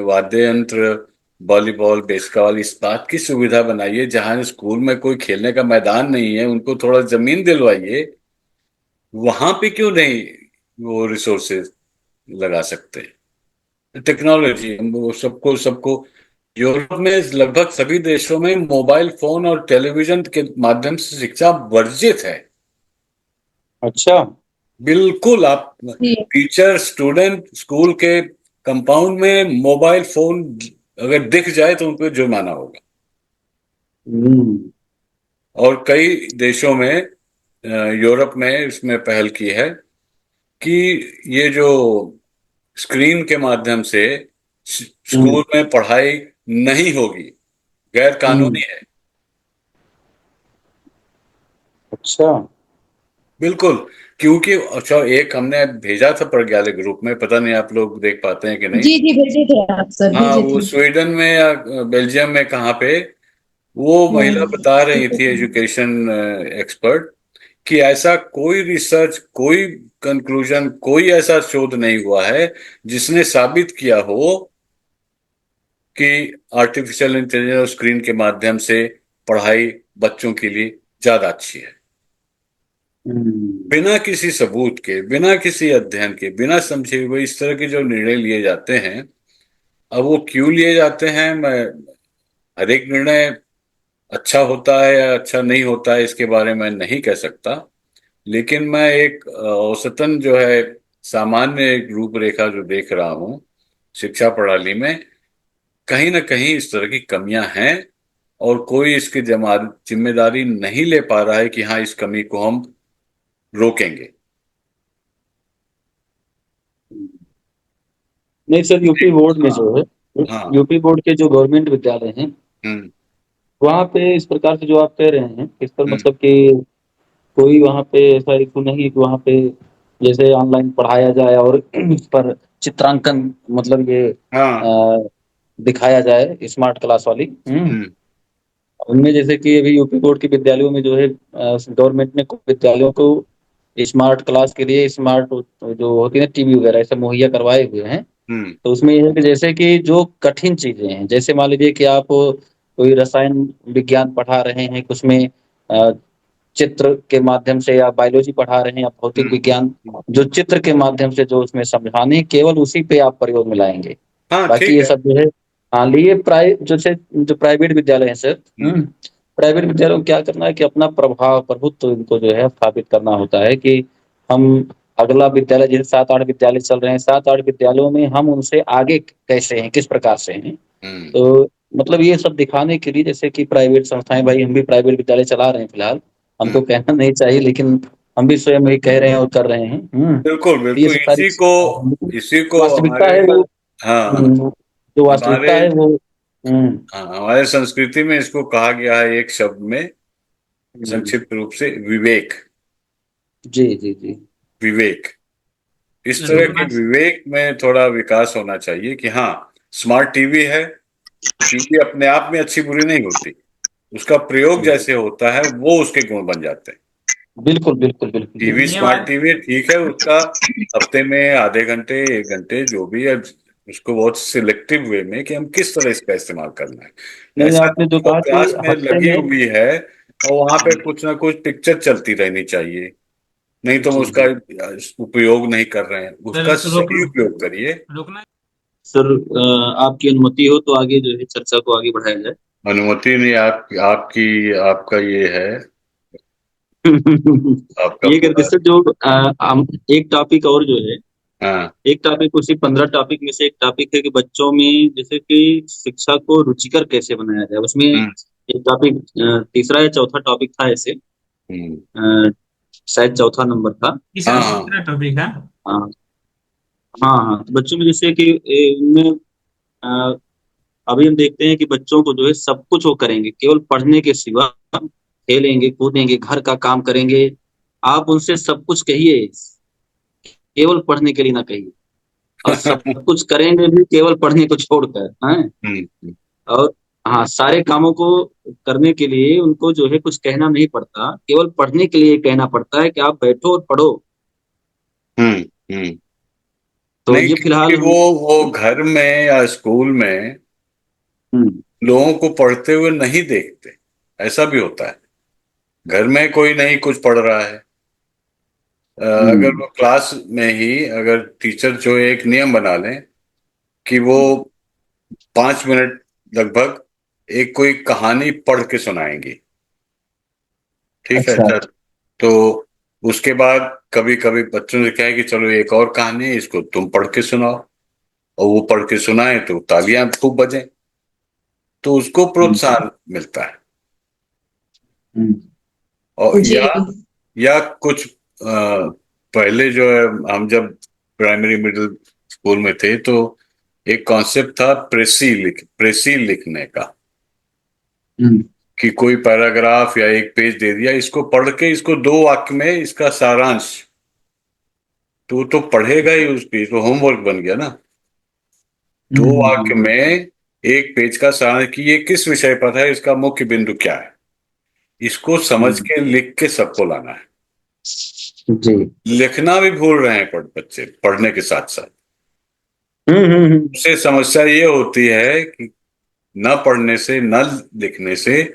वाद्य यंत्र, वॉलीबॉल, बेसबॉल, इस बात की सुविधा बनाइए, जहां स्कूल में कोई खेलने का मैदान नहीं है उनको थोड़ा जमीन दिलवाइए, वहां पे क्यों नहीं वो रिसोर्सेज लगा सकते हैं? टेक्नोलॉजी, वो सबको सबको यूरोप में लगभग सभी देशों में मोबाइल फोन और टेलीविजन के माध्यम से शिक्षा वर्जित है।
अच्छा।
बिल्कुल, आप
जी
टीचर स्टूडेंट स्कूल के कंपाउंड में मोबाइल फोन अगर दिख जाए तो उन पर जुर्माना होगा।
हम्म,
और कई देशों में, यूरोप में इसमें पहल की है कि ये जो स्क्रीन के माध्यम से
हम्म,
स्कूल में पढ़ाई नहीं होगी, गैर
हम्म,
कानूनी है।
अच्छा।
बिल्कुल, क्योंकि अच्छा, एक हमने भेजा था प्रज्ञालय ग्रुप में, पता नहीं आप लोग देख पाते हैं कि नहीं।
जी जी, भेजे थे आप सर,
हाँ,
भेजे
वो
थे।
स्वीडन में या बेल्जियम में कहाँ पे, वो महिला बता रही
ठीक
थी,
है।
एजुकेशन एक्सपर्ट, कि ऐसा कोई रिसर्च, कोई कंक्लूजन, कोई ऐसा शोध नहीं हुआ है जिसने साबित किया हो कि आर्टिफिशियल इंटेलिजेंस और स्क्रीन के माध्यम से पढ़ाई बच्चों के लिए ज्यादा अच्छी है।
हम्म,
बिना किसी सबूत के, बिना किसी अध्ययन के, बिना समझे हुए इस तरह के जो निर्णय लिए जाते हैं, अब वो क्यों लिए जाते हैं, मैं, हर एक निर्णय अच्छा होता है या अच्छा नहीं होता है इसके बारे में नहीं कह सकता, लेकिन मैं एक औसतन जो है सामान्य एक रूपरेखा जो देख रहा हूं शिक्षा प्रणाली में, कहीं ना कहीं इस तरह की कमियां हैं, और कोई इसकी जिम्मेदारी नहीं ले पा रहा है कि हाँ इस कमी को हम रोकेंगे।
नहीं सर, यूपी बोर्ड में
हाँ।
जो है,
हाँ।
यूपी बोर्ड के जो गवर्नमेंट विद्यालय हैं,
हम्म।
वहाँ पे इस प्रकार से जो आप कह रहे हैं, इस पर
हम्म।
मतलब कि कोई वहाँ पे ऐसा इशू नहीं है कि वहाँ पे जैसे ऑनलाइन पढ़ाया जाए और उस पर चित्रांकन, मतलब ये
हाँ।
दिखाया जाए, स्मार्ट क्लास वाली।
हम्म।
उनमें जैसे कि अभी यूपी बोर्ड के विद्यालयों में जो है, गवर्नमेंट ने कुछ विद्यालयों को स्मार्ट क्लास के लिए स्मार्ट जो होती है टीवी वगैरह ऐसे मुहैया करवाए हुए हैं।
हम्म।
तो उसमें यह है कि जैसे कि जो कठिन चीजें हैं, जैसे मान लीजिए कि आप कोई रसायन विज्ञान पढ़ा रहे हैं, कुछ में अ, चित्र के माध्यम से, या बायोलॉजी पढ़ा रहे हैं, या भौतिक
हम्म।
विज्ञान, जो चित्र के माध्यम से जो उसमें समझाने हैं, केवल उसी पे आप प्रयोग में लाएंगे।
हाँ
बाकी
ठीक
ये
है।
सब जो है, हाँ, लिए जो प्राइवेट विद्यालय है सर,
हम्म।
प्राइवेट विद्यालयों को क्या करना है कि अपना प्रभुत्व इनको जो है स्थापित करना होता है कि हम अगला विद्यालय, जैसे 7-8 विद्यालय चल रहे हैं, 7-8 विद्यालयों में हम उनसे आगे कैसे हैं, किस प्रकार से हैं।
हम्म।
तो मतलब ये सब दिखाने के लिए, जैसे कि प्राइवेट संस्थाएं, भाई हम भी प्राइवेट विद्यालय चला रहे हैं फिलहाल, हमको
हम्म।
कहना नहीं चाहिए, लेकिन हम भी स्वयं ही कह रहे हैं और कर रहे हैं।
बिल्कुल
तो ये
बिल्कुल,
सारी
इसी को
वास्तविकता
हमारे,
है वो,
हाँ,
हम्म, जो
हमारे,
वास्तविकता है वो।
हाँ, हमारे संस्कृति में इसको कहा गया है एक शब्द में,
हम्म,
संक्षिप्त रूप से, विवेक।
जी जी जी।
विवेक। इस तरह के
रुकना।
विवेक में थोड़ा विकास होना चाहिए कि हाँ, स्मार्ट टीवी है, टीवी अपने आप में अच्छी बुरी नहीं होती, उसका प्रयोग
हम्म,
जैसे होता है वो उसके गुण बन जाते हैं।
बिल्कुल बिल्कुल बिल्कुल
टीवी,
ये
स्मार्ट
बात।
टीवी ठीक है, उसका हफ्ते में आधे घंटे, 1 घंटे, जो भी है, उसको बहुत सिलेक्टिव वे में कि हम किस तरह इसका इस्तेमाल करना है।
नहीं,
ऐसा
आपने जो
नहीं वो
कहा कि
क्लास में
हफ्ते
लगी
में,
हुई है और वहां पे कुछ ना कुछ पिक्चर चलती रहनी चाहिए, नहीं तो हम
जी
उसका
जी
उपयोग नहीं कर रहे हैं,
सर
उसका
रोक
सही उपयोग करिए।
रुकना।
सर, आपकी अनुमति हो तो आगे जो है चर्चा को आगे बढ़ाया जाए।
अनुमति नहीं, आपकी, आपका ये है, आपका
ये करके
पूरा।
सर, जो हम एक टॉपिक और जो है,
हाँ।
एक टॉपिक, उसी 15 टॉपिक में से एक टॉपिक है कि बच्चों में जैसे कि शिक्षा को रुचिकर कैसे बनाया जाए। उसमें
हम्म।
एक टॉपिक, तीसरा या चौथा टॉपिक था ऐसे,
हम्म।
अ, शायद चौथा नंबर था।
तीसरा
हाँ। हाँ।
तीसरा टॉपिक है।
हाँ हाँ हाँ, तो बच्चों में जैसे कि इनमें अ, अभी हम देखते हैं कि बच्चों को जो है सब कुछ वो करेंगे, केवल पढ़ने के सिवा, खेलेंगे कूदेंगे, घर का काम करेंगे। आप उनसे सब कुछ कहिए, केवल पढ़ने के लिए ना कहिए। और सब कुछ करेंगे भी केवल पढ़ने को छोड़कर, हैं।
हम्म।
और हाँ, सारे कामों को करने के लिए उनको जो है कुछ कहना नहीं पड़ता, केवल पढ़ने के लिए कहना पड़ता है कि आप बैठो और पढ़ो।
हम्म। हम्म।
तो
नहीं,
ये
क्योंकि
फिलहाल हम,
वो घर में या स्कूल में
हम्म
लोगों को पढ़ते हुए नहीं देखते, ऐसा भी होता है। घर में कोई नहीं कुछ पढ़ रहा है, अगर
हम्म
वो क्लास में ही, अगर टीचर जो एक नियम बना लें कि वो 5 मिनट लगभग एक कोई कहानी पढ़ के सुनाएंगी, ठीक है
अच्छा।
सर, तो उसके बाद कभी कभी बच्चों से कहे कि चलो एक और कहानी है, इसको तुम पढ़ के सुनाओ, और वो पढ़ के सुनाए तो तालियां खूब बजें, तो उसको
हम्म
प्रोत्साहन मिलता है।
हम्म
और
जी।
या कुछ पहले जो है, हम जब प्राइमरी मिडिल स्कूल में थे तो एक कॉन्सेप्ट था प्रेसी लिखने का,
हम्म
कि कोई पैराग्राफ या एक पेज दे दिया, इसको पढ़ के इसको 2 वाक्य में इसका सारांश, तो वो तो पढ़ेगा ही, उस पेज तो होमवर्क बन गया ना। 2 वाक्य
हम्म,
में एक पेज का सारांश कि ये किस विषय पर है, इसका मुख्य बिंदु क्या है, इसको समझ
हम्म,
के लिख के सबको लाना है।
जी।
लिखना भी भूल रहे हैं बच्चे पढ़ने के साथ साथ।
हम्म।
उससे समस्या ये होती है कि न पढ़ने से, न लिखने से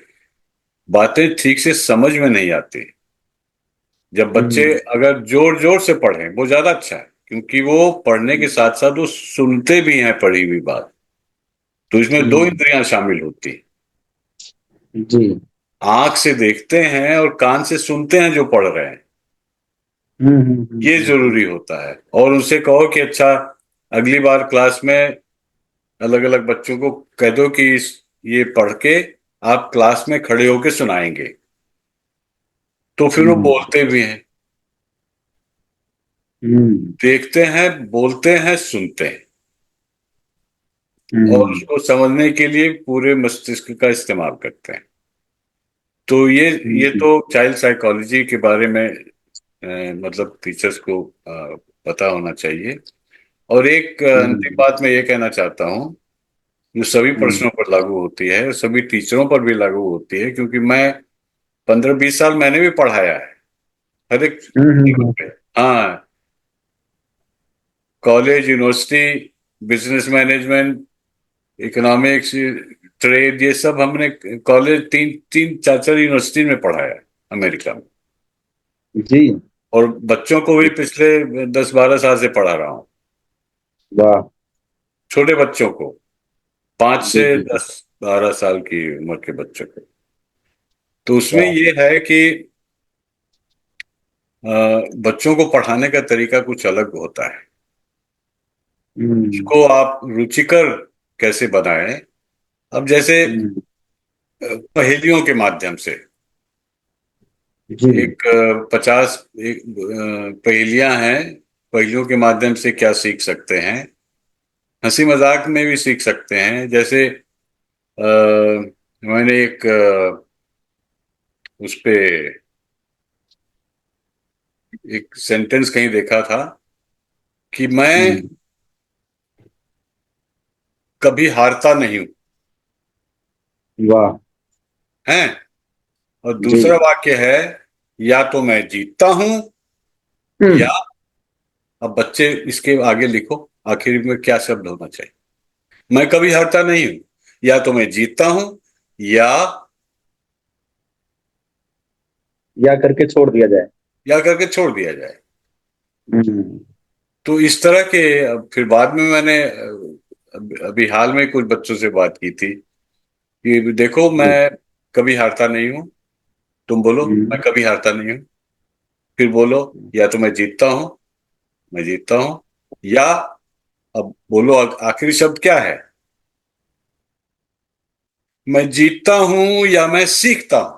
बातें ठीक से समझ में नहीं आती। जब बच्चे
हम्म,
अगर जोर जोर से पढ़ें वो ज्यादा अच्छा है, क्योंकि वो पढ़ने के साथ साथ वो सुनते भी हैं पढ़ी हुई बात, तो इसमें दो
हम्म,
इंद्रियां शामिल होती हैं।
जी।
आंख से देखते हैं और कान से सुनते हैं जो पढ़ रहे हैं। ये जरूरी होता है। और उनसे कहो कि अच्छा, अगली बार क्लास में अलग अलग बच्चों को कह दो कि ये पढ़ के आप क्लास में खड़े होके सुनाएंगे, तो फिर वो बोलते भी हैं, देखते हैं, बोलते हैं, सुनते हैं, और उसको समझने के लिए पूरे मस्तिष्क का इस्तेमाल करते हैं। तो ये तो चाइल्ड साइकोलॉजी के बारे में मतलब टीचर्स को पता होना चाहिए। और एक अंतिम बात मैं ये कहना चाहता हूँ, जो सभी प्रश्नों पर लागू होती है और सभी टीचरों पर भी लागू होती है, क्योंकि मैं 15-20 साल मैंने भी पढ़ाया है हर एक लेवल पे। हाँ, college, university, business management, economics, trade, ये सब हमने कॉलेज तीन तीन चार चार यूनिवर्सिटी में पढ़ाया है अमेरिका में।
जी।
और बच्चों को भी पिछले 10-12 साल से पढ़ा रहा हूँ,
वाह।
छोटे बच्चों को, 5
जी
से
जी।
10-12 साल की उम्र के बच्चों को। तो उसमें
वाह।
ये है कि बच्चों को पढ़ाने का तरीका कुछ अलग होता है। उसको आप रुचिकर कैसे बनाएं। अब जैसे पहेलियों के माध्यम से
जी।
एक 50 एक पहेलियां हैं, पहेलियों के माध्यम से क्या सीख सकते हैं, हंसी मजाक में भी सीख सकते हैं। जैसे मैंने एक उस पे एक सेंटेंस कहीं देखा था कि मैं कभी हारता नहीं हूं,
वाह।
हैं। और
जी।
दूसरा वाक्य है, या तो मैं जीतता हूं, या, अब बच्चे इसके आगे लिखो आखिर में क्या शब्द होना चाहिए। मैं कभी हारता नहीं हूं, या तो मैं जीतता हूं,
या करके छोड़ दिया जाए।
या करके छोड़ दिया जाए।
हम्म।
तो इस तरह के फिर बाद में मैंने अभी हाल में कुछ बच्चों से बात की थी कि देखो,
जी।
मैं कभी हारता नहीं हूं, तुम बोलो मैं कभी हारता नहीं हूं, फिर बोलो, या तो मैं जीतता हूं, मैं जीतता हूं, या, अब बोलो आखिरी शब्द क्या है, मैं जीतता हूं या मैं सीखता हूं,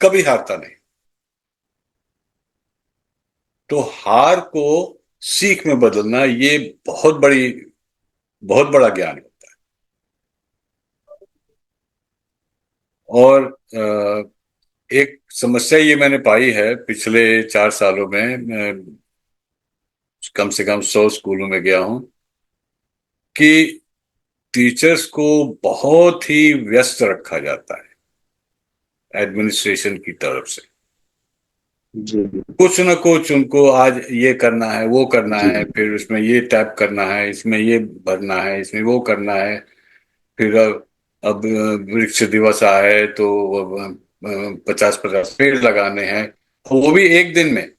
कभी हारता नहीं। तो हार को सीख में बदलना, ये बहुत बड़ा ज्ञान है। और एक समस्या ये मैंने पाई है पिछले 4 सालों में, मैं कम से कम 100 स्कूलों में गया हूं, कि टीचर्स को बहुत ही व्यस्त रखा जाता है एडमिनिस्ट्रेशन की तरफ से।
जी
कुछ न कुछ उनको आज ये करना है, वो करना
जी।
है, फिर उसमें ये टैप करना है, इसमें ये भरना है, इसमें वो करना है। फिर अब वृक्ष दिवस आए तो 50-50 पेड़ लगाने हैं, वो भी एक दिन में।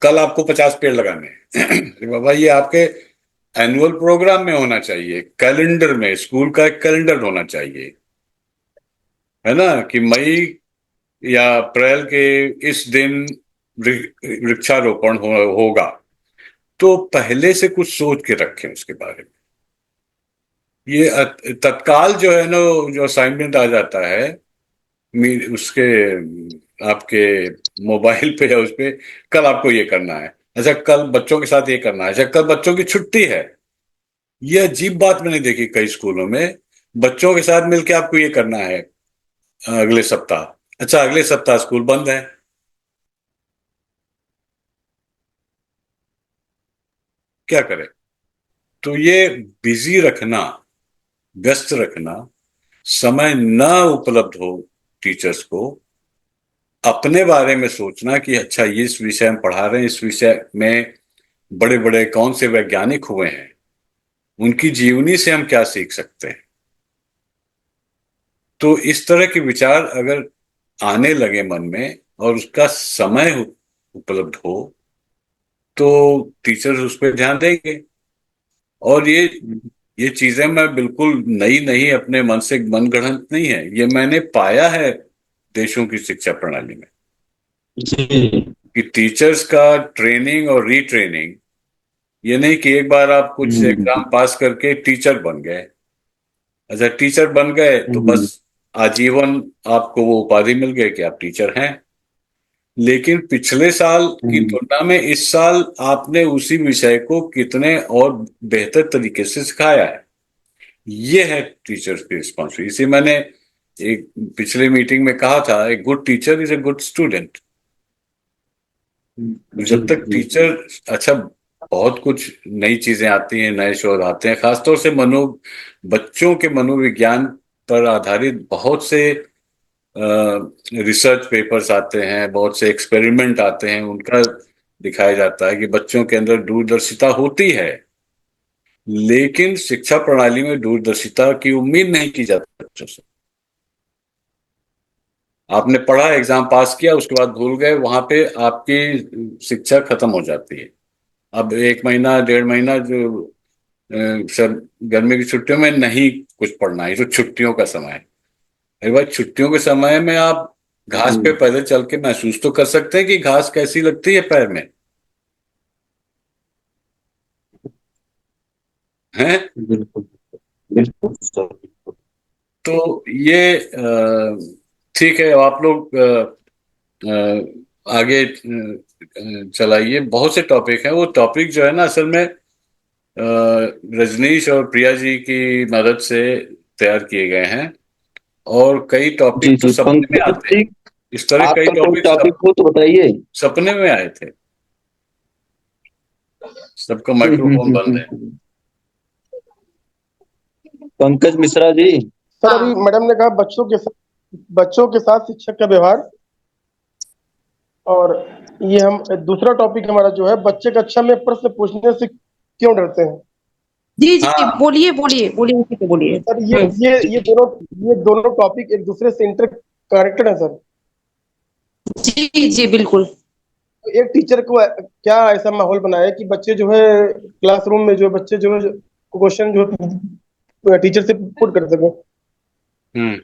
कल आपको 50 पेड़ लगाने हैं अरे बाबा, ये आपके एनुअल प्रोग्राम में होना चाहिए, कैलेंडर में, स्कूल का एक कैलेंडर होना चाहिए, है ना, कि मई या अप्रैल के इस दिन वृक्षारोपण होगा। तो पहले से कुछ सोच के रखें उसके बारे में। ये तत्काल जो है ना, जो असाइनमेंट आ जाता है उसके आपके मोबाइल पे या उस पे, कल आपको ये करना है, अच्छा कल बच्चों के साथ ये करना है, अच्छा कल बच्चों की छुट्टी है। ये अजीब बात मैंने देखी कई स्कूलों में, बच्चों के साथ मिलके आपको ये करना है अगले सप्ताह, अच्छा अगले सप्ताह स्कूल बंद है, क्या करें। तो ये बिजी रखना, व्यस्त रखना, समय न उपलब्ध हो टीचर्स को अपने बारे में सोचना कि अच्छा ये इस विषय में पढ़ा रहे हैं, इस विषय में बड़े बड़े कौन से वैज्ञानिक हुए हैं, उनकी जीवनी से हम क्या सीख सकते हैं। तो इस तरह के विचार अगर आने लगे मन में और उसका समय उपलब्ध हो, तो टीचर्स उस पर ध्यान देंगे। और ये चीजें मैं बिल्कुल नई नहीं, अपने मन से मनगढ़ंत नहीं है, ये मैंने पाया है देशों की शिक्षा प्रणाली में।
जी।
कि टीचर्स का ट्रेनिंग और रीट्रेनिंग, ये नहीं कि एक बार आप कुछ एग्जाम पास करके टीचर बन गए। अच्छा, टीचर बन गए तो बस आजीवन आपको वो उपाधि मिल गई कि आप टीचर हैं। लेकिन पिछले साल की तुलना में इस साल आपने उसी विषय को कितने और बेहतर तरीके से सिखाया है, ये है टीचर्स की रिस्पॉन्सिबिलिटी। इसे मैंने एक पिछले मीटिंग में कहा था, a good teacher is a good student. जब तक टीचर अच्छा, बहुत कुछ नई चीजें आती हैं, नए शोध आते हैं, खासतौर से बच्चों के मनोविज्ञान पर आधारित बहुत से रिसर्च पेपर्स आते हैं, बहुत से एक्सपेरिमेंट आते हैं, उनका दिखाया जाता है कि बच्चों के अंदर दूरदर्शिता होती है, लेकिन शिक्षा प्रणाली में दूरदर्शिता की उम्मीद नहीं की जाती बच्चों से। आपने पढ़ा, एग्जाम पास किया, उसके बाद भूल गए, वहां पे आपकी शिक्षा खत्म हो जाती है। अब 1 महीना 1.5 महीना जो सर गर्मी की छुट्टियों में नहीं कुछ पढ़ना है, तो छुट्टियों का समय है। अरे भाई, छुट्टियों के समय में आप घास पे पैदल चल के महसूस तो कर सकते हैं कि घास कैसी लगती है पैर में, हैं?
बिल्कुल बिल्कुल सर, बिल्कुल।
तो ये ठीक है, आप लोग आगे चलाइए। बहुत से टॉपिक हैं, वो टॉपिक जो है ना, असल में रजनीश और प्रिया जी की मदद से तैयार किए गए हैं, और कई
जी
टॉपिक तो
जी,
सपने में
पंकज
आते हैं।
जी,
इस तरह कई
आपका कोई
टॉपिक
टॉपिक हो तो बताइए।
सपने में आए थे। सबका माइक्रोफोन बंद है।
पंकज मिश्रा जी।
सर अभी मैडम ने कहा बच्चों के साथ शिक्षक का व्यवहार, और ये हम दूसरा टॉपिक हमारा जो है, बच्चे कक्षा में प्रश्न पूछने से क्यों डरते हैं।
जी जी,
हाँ,
बोलिए बोलिए बोलिए, इसी पे बोलिए।
सर ये दोनों टॉपिक एक दूसरे से इंटर कनेक्टेड है सर।
जी जी बिल्कुल।
तो एक टीचर को क्या ऐसा माहौल बनाए कि बच्चे जो है क्लासरूम में, जो बच्चे जो है क्वेश्चन जो टीचर से पुट कर सके।
हम्म।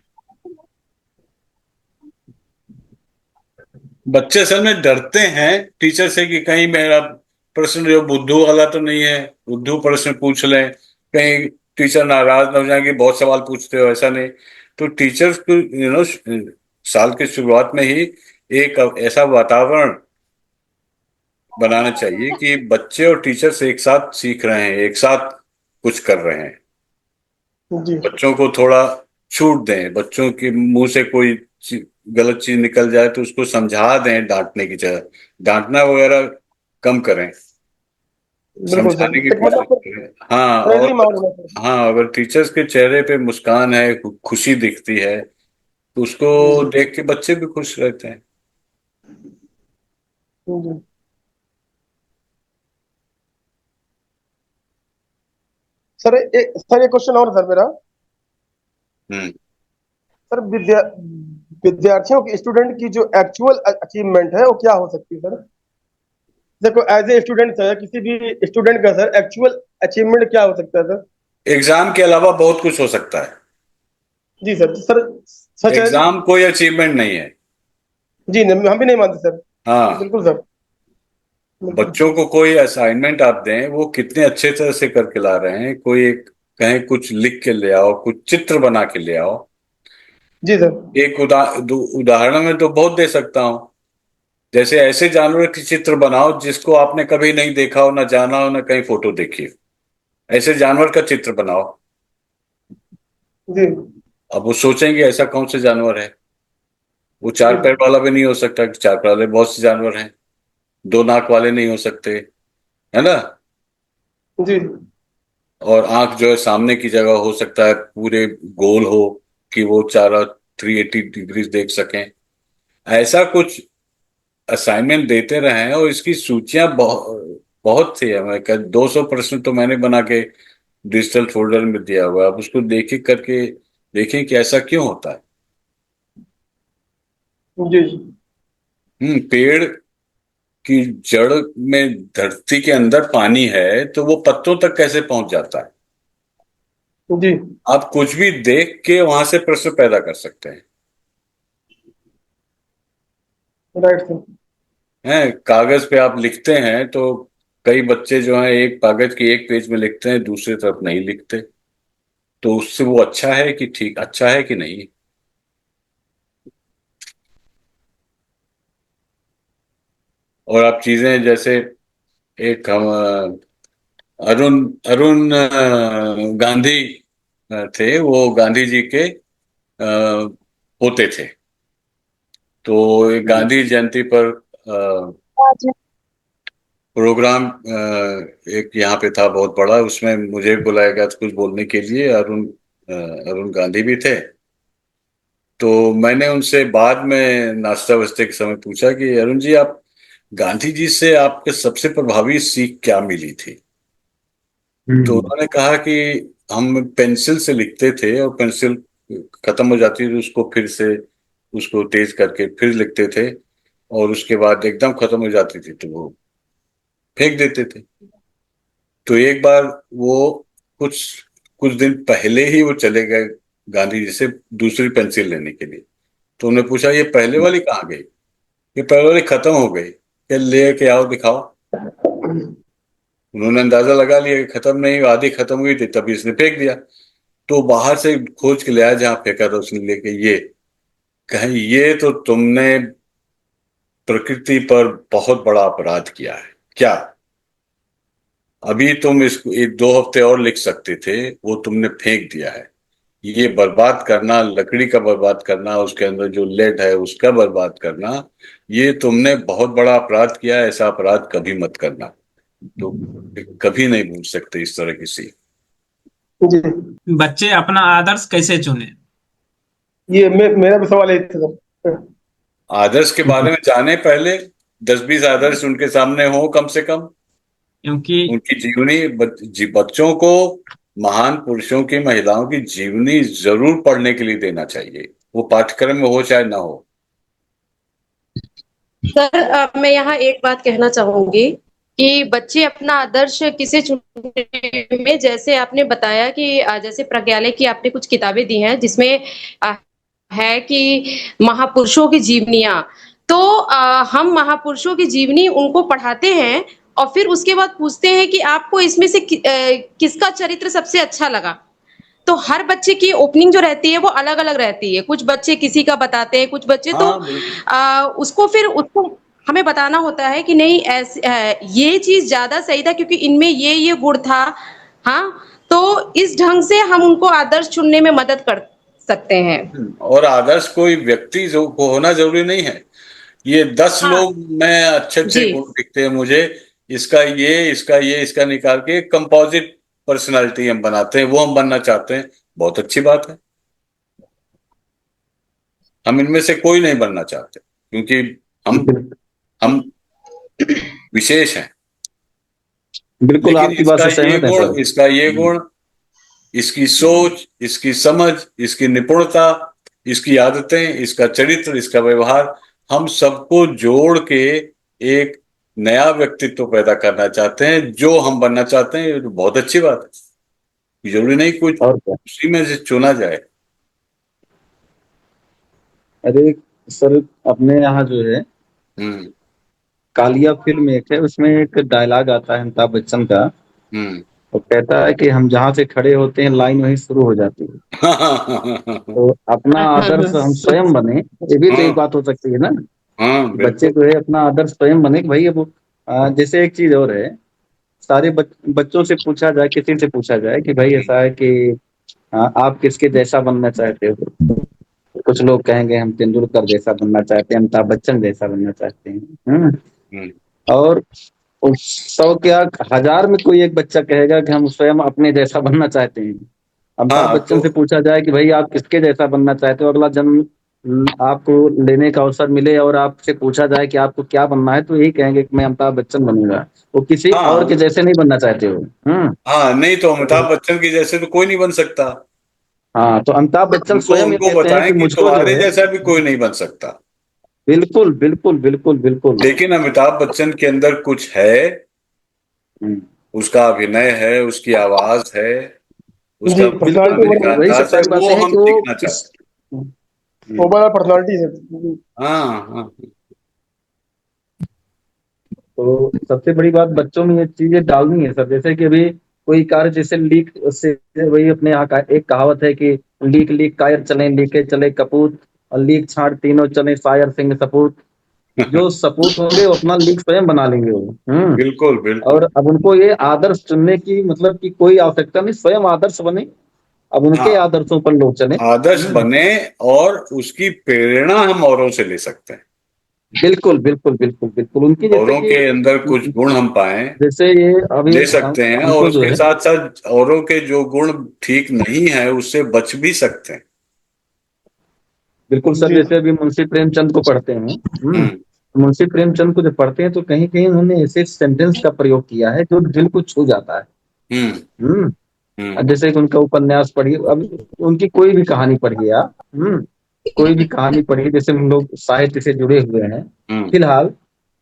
बच्चे असल में डरते हैं टीचर से कि कहीं मेरा प्रश्न जो बुद्धू वाला तो नहीं है, बुद्धू प्रश्न पूछ लें, कहीं टीचर नाराज ना हो जाए कि बहुत सवाल पूछते हो, ऐसा नहीं। तो टीचर्स को साल की शुरुआत में ही एक ऐसा वातावरण बनाना चाहिए कि बच्चे और टीचर्स एक साथ सीख रहे हैं, एक साथ कुछ कर रहे हैं।
जी
बच्चों को थोड़ा छूट दें, बच्चों के मुंह से कोई गलत चीज निकल जाए तो उसको समझा दें, डांटने की जगह डांटना वगैरह कम करें,
बिल्कुल सर,
समझाने की
एक
कोशिश
मतलब
करें। हाँ,
फ्रेंडली
और
माहौल होना चाहिए।
हाँ, अगर टीचर्स के चेहरे पे मुस्कान है, खुशी दिखती है, तो उसको
जी जी
देख के बच्चे भी खुश रहते हैं।
जी। सर एक क्वेश्चन और सर मेरा।
हम्म।
सर विद्यार्थियों की, स्टूडेंट की जो एक्चुअल अचीवमेंट है वो क्या हो सकती है सर। देखो एज ए स्टूडेंट सर, किसी भी स्टूडेंट का सर एक्चुअल अचीवमेंट क्या हो सकता है सर।
एग्जाम के अलावा बहुत कुछ हो सकता है।
जी सर सर, सच है।
एग्जाम कोई अचीवमेंट नहीं है।
जी नहीं, हम भी नहीं मानते सर।
हाँ,
बिल्कुल सर, बिल्कुल।
बच्चों को कोई असाइनमेंट आप दें, वो कितने अच्छे तरह से करके ला रहे हैं, कोई एक कहें कुछ लिख के ले आओ, कुछ चित्र बना के ले आओ।
जी सर।
एक उदाहरण में तो बहुत दे सकता हूं। जैसे ऐसे जानवर की चित्र बनाओ जिसको आपने कभी नहीं देखा हो, ना जाना हो, ना कहीं फोटो देखी हो, ऐसे जानवर का चित्र बनाओ।
जी
अब वो सोचेंगे ऐसा कौन सा जानवर है। वो चार
जी
पैर वाला भी नहीं हो सकता, कि चार पैर वाले बहुत से जानवर हैं, दो नाक वाले नहीं हो सकते, है ना?
जी
और आंख जो है सामने की जगह हो सकता है पूरे गोल हो, कि वो चारों 380 डिग्री देख सकें। ऐसा कुछ असाइनमेंट देते रहे, और इसकी सूचियां बहुत बहुत थी। मैं 200 प्रश्न तो मैंने बना के डिजिटल फोल्डर में दिया हुआ है। आप उसको देखे करके देखें कि ऐसा क्यों होता है।
जी
पेड़ की जड़ में धरती के अंदर पानी है, तो वो पत्तों तक कैसे पहुंच जाता है?
जी।
आप कुछ भी देख के वहां से प्रश्न पैदा कर सकते हैं,
राइट सर।
हैं, कागज पे आप लिखते हैं तो कई बच्चे जो हैं एक कागज के एक पेज में लिखते हैं, दूसरी तरफ नहीं लिखते। तो उससे वो अच्छा है कि ठीक, अच्छा है कि नहीं? और आप चीजें जैसे, एक हम अरुण अरुण गांधी थे, वो गांधी जी के पोते थे। तो एक गांधी जयंती पर प्रोग्राम एक यहाँ पे था बहुत बड़ा, उसमें मुझे बुलाया गया था कुछ बोलने के लिए। अरुण गांधी भी थे। तो मैंने उनसे बाद में नाश्ता वास्ते के समय पूछा कि अरुण जी, आप गांधी जी से आपके सबसे प्रभावी सीख क्या मिली थी? तो उन्होंने कहा कि हम पेंसिल से लिखते थे और पेंसिल खत्म हो जाती थी, उसको फिर से उसको तेज करके फिर लिखते थे, और उसके बाद एकदम खत्म हो जाती थी तो वो फेंक देते थे। तो एक बार वो कुछ कुछ दिन पहले ही वो चले गए गांधी जी से दूसरी पेंसिल लेने के लिए। तो उन्होंने पूछा, ये पहले वाली कहाँ गई? ये पहले वाली खत्म हो गई, क्या ले के आओ दिखाओ। उन्होंने अंदाजा लगा लिया कि खत्म नहीं, आधी खत्म हुई थी, तभी इसने फेंक दिया। तो बाहर से खोज के लाया जहां फेंका था उसने लेके, ये कहीं ये तो तुमने प्रकृति पर बहुत बड़ा अपराध किया है क्या? अभी तुम इसको एक दो हफ्ते और लिख सकते थे, वो तुमने फेंक दिया है। ये बर्बाद करना, लकड़ी का बर्बाद करना, उसके अंदर जो लेड है उसका बर्बाद करना, ये तुमने बहुत बड़ा अपराध किया है। ऐसा अपराध कभी मत करना। तो कभी नहीं भूल सकते इस तरह की सीख।
जी,
बच्चे अपना आदर्श कैसे चुने?
ये मेरा भी सवाल है सर।
आदर्श के बारे में जाने पहले, 10-20 आदर्श उनके सामने हो कम से कम।
क्योंकि
उनकी जीवनी, बच्चों को महान पुरुषों की, महिलाओं की जीवनी जरूर पढ़ने के लिए देना चाहिए, वो पाठ्यक्रम में हो चाहे ना हो।
सर मैं यहाँ एक बात कहना चाहूंगी कि बच्चे अपना आदर्श किसे चुनने में, जैसे आपने बताया कि जैसे प्रज्ञालय की आपने कुछ किताबें दी हैं जिसमें अ, है कि महापुरुषों की जीवनियां, तो हम महापुरुषों की जीवनी उनको पढ़ाते हैं और फिर उसके बाद पूछते हैं कि आपको इसमें से किसका चरित्र सबसे अच्छा लगा। तो हर बच्चे की ओपनिंग जो रहती है वो अलग अलग रहती है, कुछ बच्चे किसी का बताते हैं, कुछ बच्चे तो
हाँ बिल्कुल।
उसको हमें बताना होता है कि नहीं ऐसे ये चीज ज्यादा सही था क्योंकि इनमें ये गुण था। हाँ, तो इस ढंग से हम उनको आदर्श चुनने में मदद कर सकते हैं।
और आदर्श कोई व्यक्ति जो को होना जरूरी नहीं है। ये 10
हाँ
लोग में अच्छे अच्छे
जी,
गुण दिखते हैं मुझे, इसका निकाल के कंपोजिट पर्सनालिटी हम बनाते हैं, वो हम बनना चाहते हैं। बहुत अच्छी बात है। हम इनमें से कोई नहीं बनना चाहते, क्योंकि हम हम विशेष हैं।
बिल्कुल
लेकिन
आपकी बात से सहमत है सर।
इसका ये गुण, इसकी सोच, इसकी समझ, इसकी निपुणता, इसकी आदतें, इसका चरित्र, इसका व्यवहार, हम सबको जोड़ के एक नया व्यक्तित्व पैदा करना चाहते हैं, जो हम बनना चाहते हैं। ये तो बहुत अच्छी बात है। जरूरी नहीं कुछ
और क्या।
उसी में से चुना जाए।
अरे सर, अपने यहाँ जो है
हम्म।
कालिया फिल्म एक है, उसमें एक डायलॉग आता है अमिताभ बच्चन का।
हम्म।
वो कहता है कि हम जहाँ से खड़े होते हैं लाइन वहीं शुरू हो जाती है।
हाँ
तो अपना आदर्श हम स्वयं बने, ये भी तो एक बात हो सकती है ना।
हाँ
बच्चे
बिल्कुल।
जो है अपना आदर्श स्वयं बने कि भाई अब जैसे एक चीज और है, सारे बच्चों से पूछा जाए, किसी से पूछा जाए कि भाई ऐसा है कि आप किसके जैसा बनना चाहते हो, कुछ लोग कहेंगे हम तेंदुलकर जैसा बनना चाहते हैं, अमिताभ बच्चन जैसा बनना चाहते हैं।
हम्म।
और 100 क्या 1000 में कोई एक बच्चा कहेगा कि हम स्वयं अपने जैसा बनना चाहते हैं। अमिताभ
हाँ
बच्चन
तो
से पूछा जाए कि भाई आप किसके जैसा बनना चाहते हो, अगला जन्म आपको लेने का अवसर मिले और आपसे पूछा जाए कि आपको क्या बनना है, तो यही कहेंगे कि मैं अमिताभ बच्चन बनूंगा। वो किसी और के
हाँ
जैसे नहीं बनना चाहते हो।
हाँ, नहीं तो अमिताभ बच्चन की जैसे तो कोई नहीं बन सकता।
हाँ, तो अमिताभ बच्चन
उनको
स्वयं ये
उनको
कहते हैं
बताएं
कि
कि
मुझको जो
तुम्हारे
है।
जैसा भी कोई नहीं बन सकता।
बिल्कुल बिल्कुल बिल्कुल बिल्कुल।
लेकिन अमिताभ बच्चन के अंदर कुछ है,
हम्म,
उसका अभिनय है, उसकी आवाज है,
जी,
उसका बोलने
बिल्कुल
पर्सनालिटी
बोलने
बिल्कुल,
का
ओवरऑल,
वही सब
अंदाज है,
सारी बातें
वो
हैं
हम
कि वो
सीखना
इस
चाहते हैं।
ओवरऑल पर्सनालिटी है।
हाँ हाँ।
तो सबसे बड़ी बात बच्चों में ये चीजें डालनी है सर। जैसे कि अभी कोई कार्य जैसे लीक से, वही अपने यहाँ का एक कहावत है कि लीक लीक कायर चले लीके चले कपूत, और लीक छाट तीनों चले सायर सिंह सपूत। जो सपूत होंगे वो अपना लीक स्वयं बना लेंगे वो।
बिल्कुल बिल्कुल।
और अब उनको ये आदर्श चुनने की मतलब कि कोई आवश्यकता नहीं, स्वयं आदर्श बने, अब उनके
हाँ,
आदर्शों पर लोग चले।
आदर्श बने और उसकी प्रेरणा हम औरों से ले सकते हैं।
बिल्कुल बिल्कुल बिल्कुल बिल्कुल। उनकी जैसे
औरों
कि
के अंदर कुछ गुण हम पाएं,
जैसे ये अभी
ले सकते हैं, और
हमको जो
उसके
है
साथ साथ औरों के जो गुण ठीक नहीं है उससे बच भी सकते हैं।
बिल्कुल सर,
जी
जैसे अभी मुंशी प्रेमचंद को पढ़ते हैं।
हम्म
मुंशी प्रेमचंद को जब पढ़ते हैं तो कहीं कहीं उन्होंने ऐसे सेंटेंस का प्रयोग किया है जो दिल को छू जाता है।
हम्म
हम्म
हम्म
अब जैसे कि उनका उपन्यास पढ़िए, अब उनकी कोई भी कहानी पढ़िए आप। कोई भी कहानी पढ़िए, जैसे हम लोग साहित्य से जुड़े हुए हैं
हम्म
फिलहाल।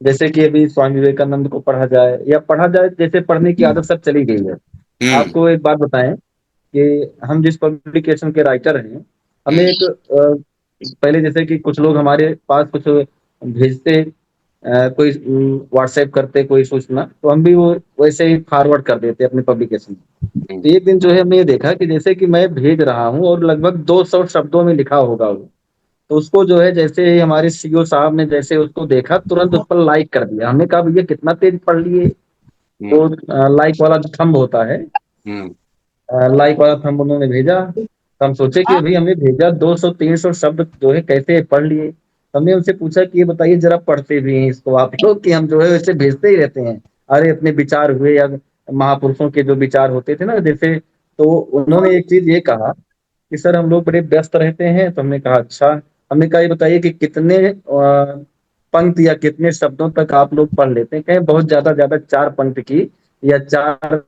जैसे कि अभी स्वामी विवेकानंद को पढ़ा जाए या पढ़ा जाए, जैसे पढ़ने की आदत सब चली गई है।
हम्म
आपको एक बात बताएं कि हम जिस पब्लिकेशन के राइटर हैं, हमें
हम्म
एक पहले जैसे कि कुछ लोग हमारे पास कुछ भेजते, कोई व्हाट्सएप करते कोई सूचना, तो हम भी वो वैसे ही फॉरवर्ड कर देते अपने पब्लिकेशन में।
हम्म
तो एक दिन जो है हमने ये देखा कि जैसे कि मैं भेज रहा हूँ और लगभग 200 शब्दों में लिखा होगा वो, तो उसको जो है जैसे ही हमारे सीईओ साहब ने जैसे उसको देखा, तुरंत उस पर लाइक कर दिया। हमने कहा भैया कितना तेज पढ़ लिए। तो
हम्म
लाइक वाला जो थंब होता है,
हम्म
लाइक वाला थंब उन्होंने भेजा। तो हम सोचे कि अभी हमें भेजा 200-300 शब्द जो है कैसे पढ़ लिए। तो हमने उनसे पूछा कि ये बताइए जरा पढ़ते भी हैं इसको आप लोग कि हम जो है वैसे भेजते ही रहते हैं। अरे अपने विचार हुए या महापुरुषों के जो विचार होते थे ना जैसे, तो उन्होंने एक चीज ये कहा कि सर हम लोग बड़े व्यस्त रहते हैं। तो हमने कहा अच्छा। हमने कहा ये बताइए कि कितने पंक्ति या कितने शब्दों तक आप लोग पढ़ लेते हैं। कहें बहुत ज्यादा 4 पंक्ति की या 4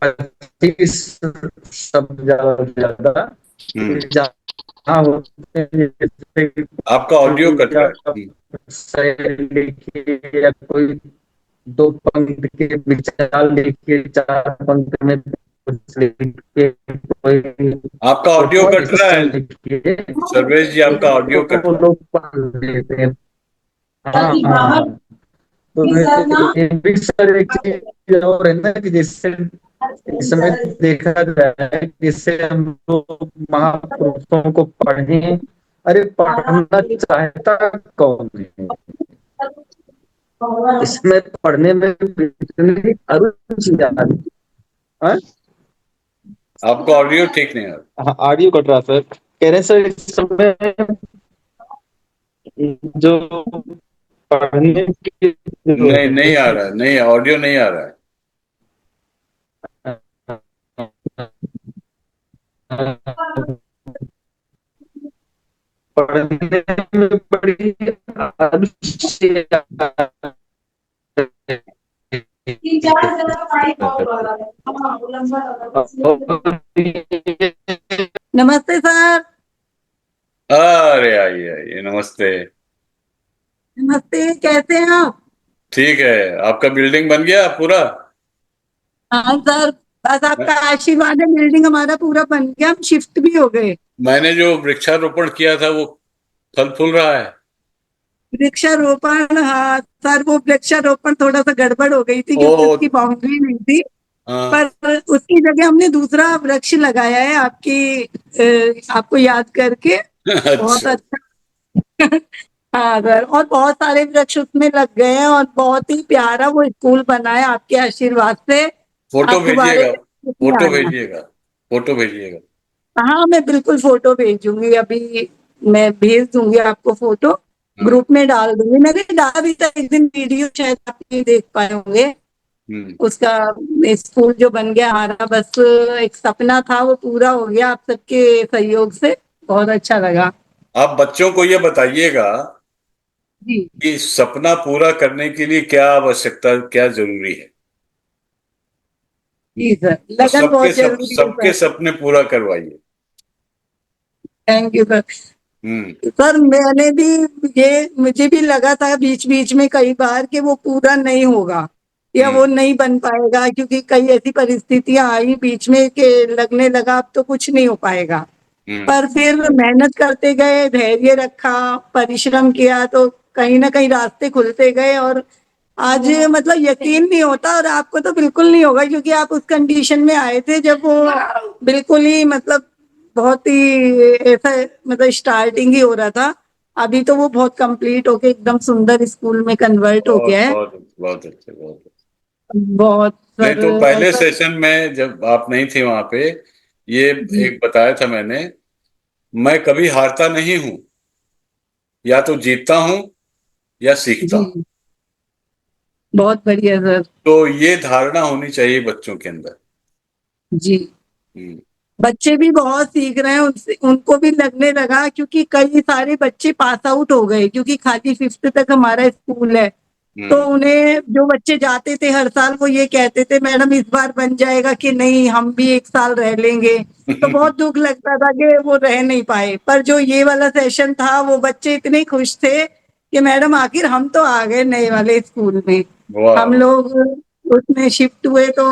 25 शब्द ज्यादा से ज्यादा
हम्म
जहाँ होते हैं, जैसे कि
आपका ऑडियो
कोई
कट रहा है।
आप शेर लिखिए या कोई 2 पंक्ति के विचार लिखिए, 4 पंक्ति में कुछ लिखिए, कोई
आपका ऑडियो कट रहा
क्वेश्चन
है
लिखिए,
सर्वेश जी, आपका ऑडियो
तो
कट
वो
रहा
लोग पढ़ लेते हैं। हाँ हाँ। तो ये भी सर एक चीज और है ना कि जैसे इस समय देखा जाए कि इससे हम लोग महापुरुषों को पढ़ें। अरे पढ़ना चाहता कौन है इसमें, पढ़ने में इतनी अरुचि आ रही। हाँ?
है। आपका ऑडियो ठीक नहीं आ रहा।
हाँ, ऑडियो कट रहा सर। कह रहे हैं सर इस समय जो पढ़ने की जो
नहीं, नहीं आ रहा है, नहीं, ऑडियो नहीं आ रहा है।
पढ़ने में बड़ी अरुचि आ
नमस्ते सर।
अरे आइए आइए, नमस्ते।
नमस्ते, कैसे हैं आप?
ठीक है, आपका बिल्डिंग बन गया पूरा?
हाँ सर, बस आपका आशीर्वाद है, बिल्डिंग हमारा पूरा बन गया, हम शिफ्ट भी हो गए।
मैंने जो वृक्षारोपण किया था वो फल फूल रहा है?
वृक्षारोपण, हाँ सर, वो वृक्षारोपण थोड़ा सा गड़बड़ हो गई थी
ओ,
क्योंकि उसकी बाउंड्री नहीं थी।
हाँ।
पर उसकी जगह हमने दूसरा वृक्ष लगाया है आपको याद करके। बहुत
अच्छा,
अच्छा। हाँ सर, और बहुत सारे वृक्ष उसमें लग गए हैं और बहुत ही प्यारा वो स्कूल बना है आपके आशीर्वाद से।
फोटो
आप दोबारा
भेजिएगा,
से
फोटो
आना।
भेजिएगा, फोटो भेजिएगा।
हाँ, मैं बिल्कुल फोटो भेजूंगी अभी। मैं भेज दूंगी आपको फोटो,
हाँ।
ग्रुप में डाल दूंगी। मैंने डाला भी था एक दिन वीडियो, शायद आप नहीं देख पाए होंगे
हम्म
उसका। स्कूल जो बन गया हमारा, बस एक सपना था वो पूरा हो गया आप सबके सहयोग से। बहुत अच्छा लगा।
आप बच्चों को ये बताइएगा
जी
कि सपना पूरा करने के लिए क्या आवश्यकता, क्या जरूरी है,
जी सर,
और
लगन बहुत जरूरी है
सबके
सर।
सपने पूरा करवाइए।
Thank you sir.
Hmm
sir मैंने भी, ये मुझे भी लगा था बीच बीच में कई बार कि वो पूरा नहीं होगा या वो
हम्म
नहीं बन पाएगा, क्योंकि कई ऐसी परिस्थितियां आई बीच में कि लगने लगा अब तो कुछ नहीं हो पाएगा।
हम्म
पर फिर मेहनत करते गए, धैर्य रखा, परिश्रम किया, तो कहीं ना कहीं रास्ते खुलते गए और आज मतलब यकीन नहीं होता, और आपको तो बिल्कुल नहीं होगा क्योंकि आप उस कंडीशन में आए थे जब वो बिल्कुल ही मतलब बहुत ही ऐसा मतलब स्टार्टिंग ही हो रहा था। अभी तो वो बहुत कंप्लीट होके एकदम सुंदर स्कूल में कन्वर्ट हो
बहुत
गया है।
बहुत बहुत अच्छे, बहुत अच्छे।
बहुत
नहीं
सर
तो पहले
ऐसा।
सेशन में जब आप नहीं थे वहां पे, ये
जी
एक बताया था मैंने, मैं कभी हारता नहीं हूं, या तो जीतता हूं या सीखता हूं।
जी, बहुत बढ़िया सर।
तो ये धारणा होनी चाहिए बच्चों के अंदर।
जी,
हम्म।
बच्चे भी बहुत सीख रहे हैं, उनसे उनको भी लगने लगा क्योंकि कई सारे बच्चे पास आउट हो गए क्योंकि खाली 5th तक हमारा स्कूल है। तो
हम्म।
उन्हें जो बच्चे जाते थे हर साल वो ये कहते थे मैडम इस बार बन जाएगा कि नहीं, हम भी एक साल रह लेंगे। तो बहुत दुख लगता था कि वो रह नहीं पाए, पर जो ये वाला सेशन था वो बच्चे इतने खुश थे कि मैडम आखिर हम तो आ गए नए वाले स्कूल में। हम
वाह।
लोग उसमें शिफ्ट हुए तो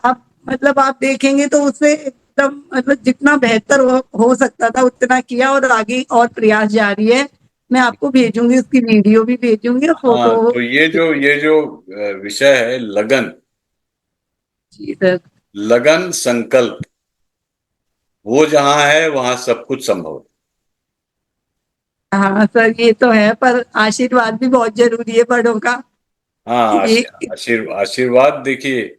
आप मतलब आप देखेंगे तो उससे एकदम मतलब जितना बेहतर हो सकता था उतना किया, और आगे और प्रयास जारी है। मैं आपको भेजूंगी, उसकी वीडियो भी भेजूंगी और
हाँ,
फोटो।
तो ये जो विषय है, लगन,
जी सर।
लगन संकल्प, वो जहां है वहां सब कुछ संभव है।
हाँ सर, ये तो है, पर आशीर्वाद भी बहुत जरूरी है बड़ों का।
हाँ,
ये
आशीर्वाद देखिए,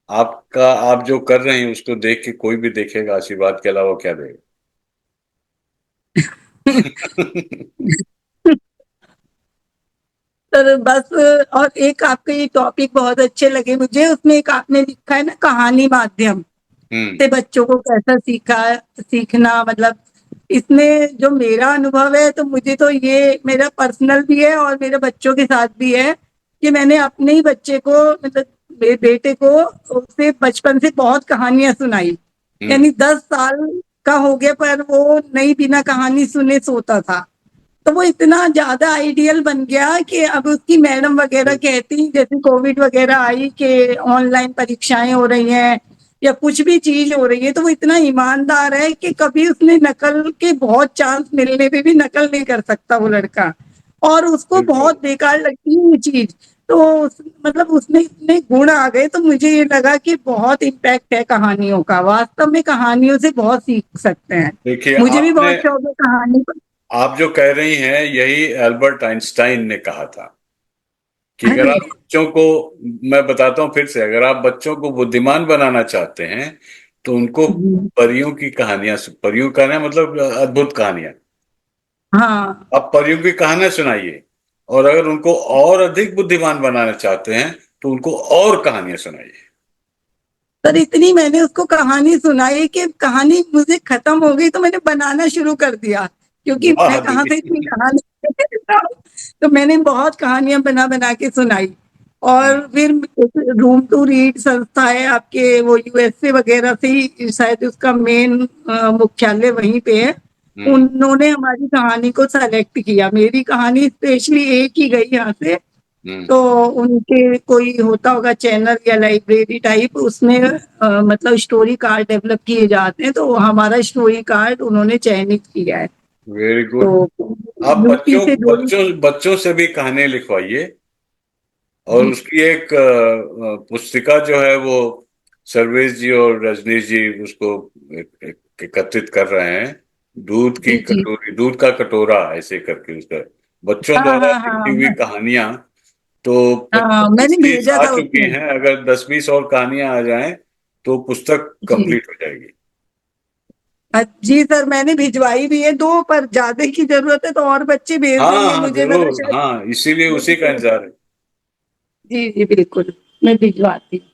आपका आप जो कर रहे हैं उसको देख के कोई भी देखेगा, आशीर्वाद के अलावा क्या देगा।
सर बस, और एक आपके ये टॉपिक बहुत अच्छे लगे मुझे, उसमें एक आपने लिखा है ना कहानी माध्यम
हम्म।
से बच्चों को कैसा सीखना मतलब, इसमें जो मेरा अनुभव है तो मुझे तो ये मेरा पर्सनल भी है और मेरे बच्चों के साथ भी है कि मैंने अपने ही बच्चे को मतलब मेरे बेटे को उसे बचपन से बहुत कहानियां सुनाई।
हम्म।
यानी 10 साल का हो गया पर वो नहीं बिना कहानी सुने सोता था। तो वो इतना ज्यादा आइडियल बन गया कि अब उसकी मैडम वगैरह कहती जैसे कोविड वगैरह आई कि ऑनलाइन परीक्षाएं हो रही हैं या कुछ भी चीज हो रही है, तो वो इतना ईमानदार है कि कभी उसने नकल के बहुत चांस मिलने पे भी नकल नहीं कर सकता वो लड़का, और उसको
बिल्कुल।
बहुत बेकार लगती है ये चीज। तो मतलब उसमें इतने गुण आ गए तो मुझे ये लगा कि बहुत इम्पैक्ट है कहानियों का, वास्तव में कहानियों से बहुत सीख सकते हैं।
देखिए,
मुझे भी
आपने
बहुत शौक है कहानी पर।
आप जो कह रही हैं, यही एल्बर्ट आइंस्टाइन ने कहा था कि अगर
अरे
आप बच्चों को, मैं बताता हूँ फिर से, अगर आप बच्चों को बुद्धिमान बनाना चाहते हैं तो उनको
जी,
परियों का ना मतलब अद्भुत कहानियां,
हाँ
आप परियों की कहानियां सुनाइए। और अगर उनको और अधिक बुद्धिमान बनाना चाहते हैं तो उनको और कहानियां सुनाइए।
सर, इतनी मैंने उसको कहानी सुनाई कि कहानी मुझे खत्म हो गई तो मैंने बनाना शुरू कर दिया क्योंकि
वाह
मैं कहाँ से इतनी
दीदी।
कहानी तो मैंने बहुत कहानियां बना बना के सुनाई। और
हम्म।
फिर रूम टू रीड संस्था है आपके, वो यूएसए वगैरह से ही शायद उसका मेन मुख्यालय वहीं पे है।
हम्म।
उन्होंने हमारी कहानी को सेलेक्ट किया, मेरी कहानी स्पेशली एक ही गई यहाँ से।
हम्म।
तो उनके कोई होता होगा चैनल या लाइब्रेरी टाइप, उसमें मतलब स्टोरी कार्ड डेवलप किए जाते हैं, तो हमारा स्टोरी कार्ड उन्होंने चयनित किया है।
Very good.
तो
आप
यूपी
बच्चों
से जो
बच्चों बच्चों से भी कहानी लिखवाइए। और
जी
उसकी एक पुस्तिका जो है वो सर्वेश जी और रजनीश जी उसको एकत्रित कर रहे हैं।
जी जी।
दूध का कटोरा ऐसे करके उसका, बच्चों
हाँ
द्वारा
हाँ
लिखी
हाँ
हुई कहानियां। तो
हाँ, मैंने
25-30
भेजा
आ
था
चुकी
उसमें।
हैं, अगर 10-20 और कहानियां आ जाएं तो पुस्तक
जी
कंप्लीट हो जाएगी।
जी सर, मैंने भिजवाई भी है 2, पर ज्यादा की जरूरत है तो और बच्चे भेज
हाँ
देंगे,
हाँ
मुझे लगा
जरूर, हाँ, इसीलिए उसी का
शायद।
इंतजार है।
जी जी बिल्कुल, मैं भिजवाती हूँ।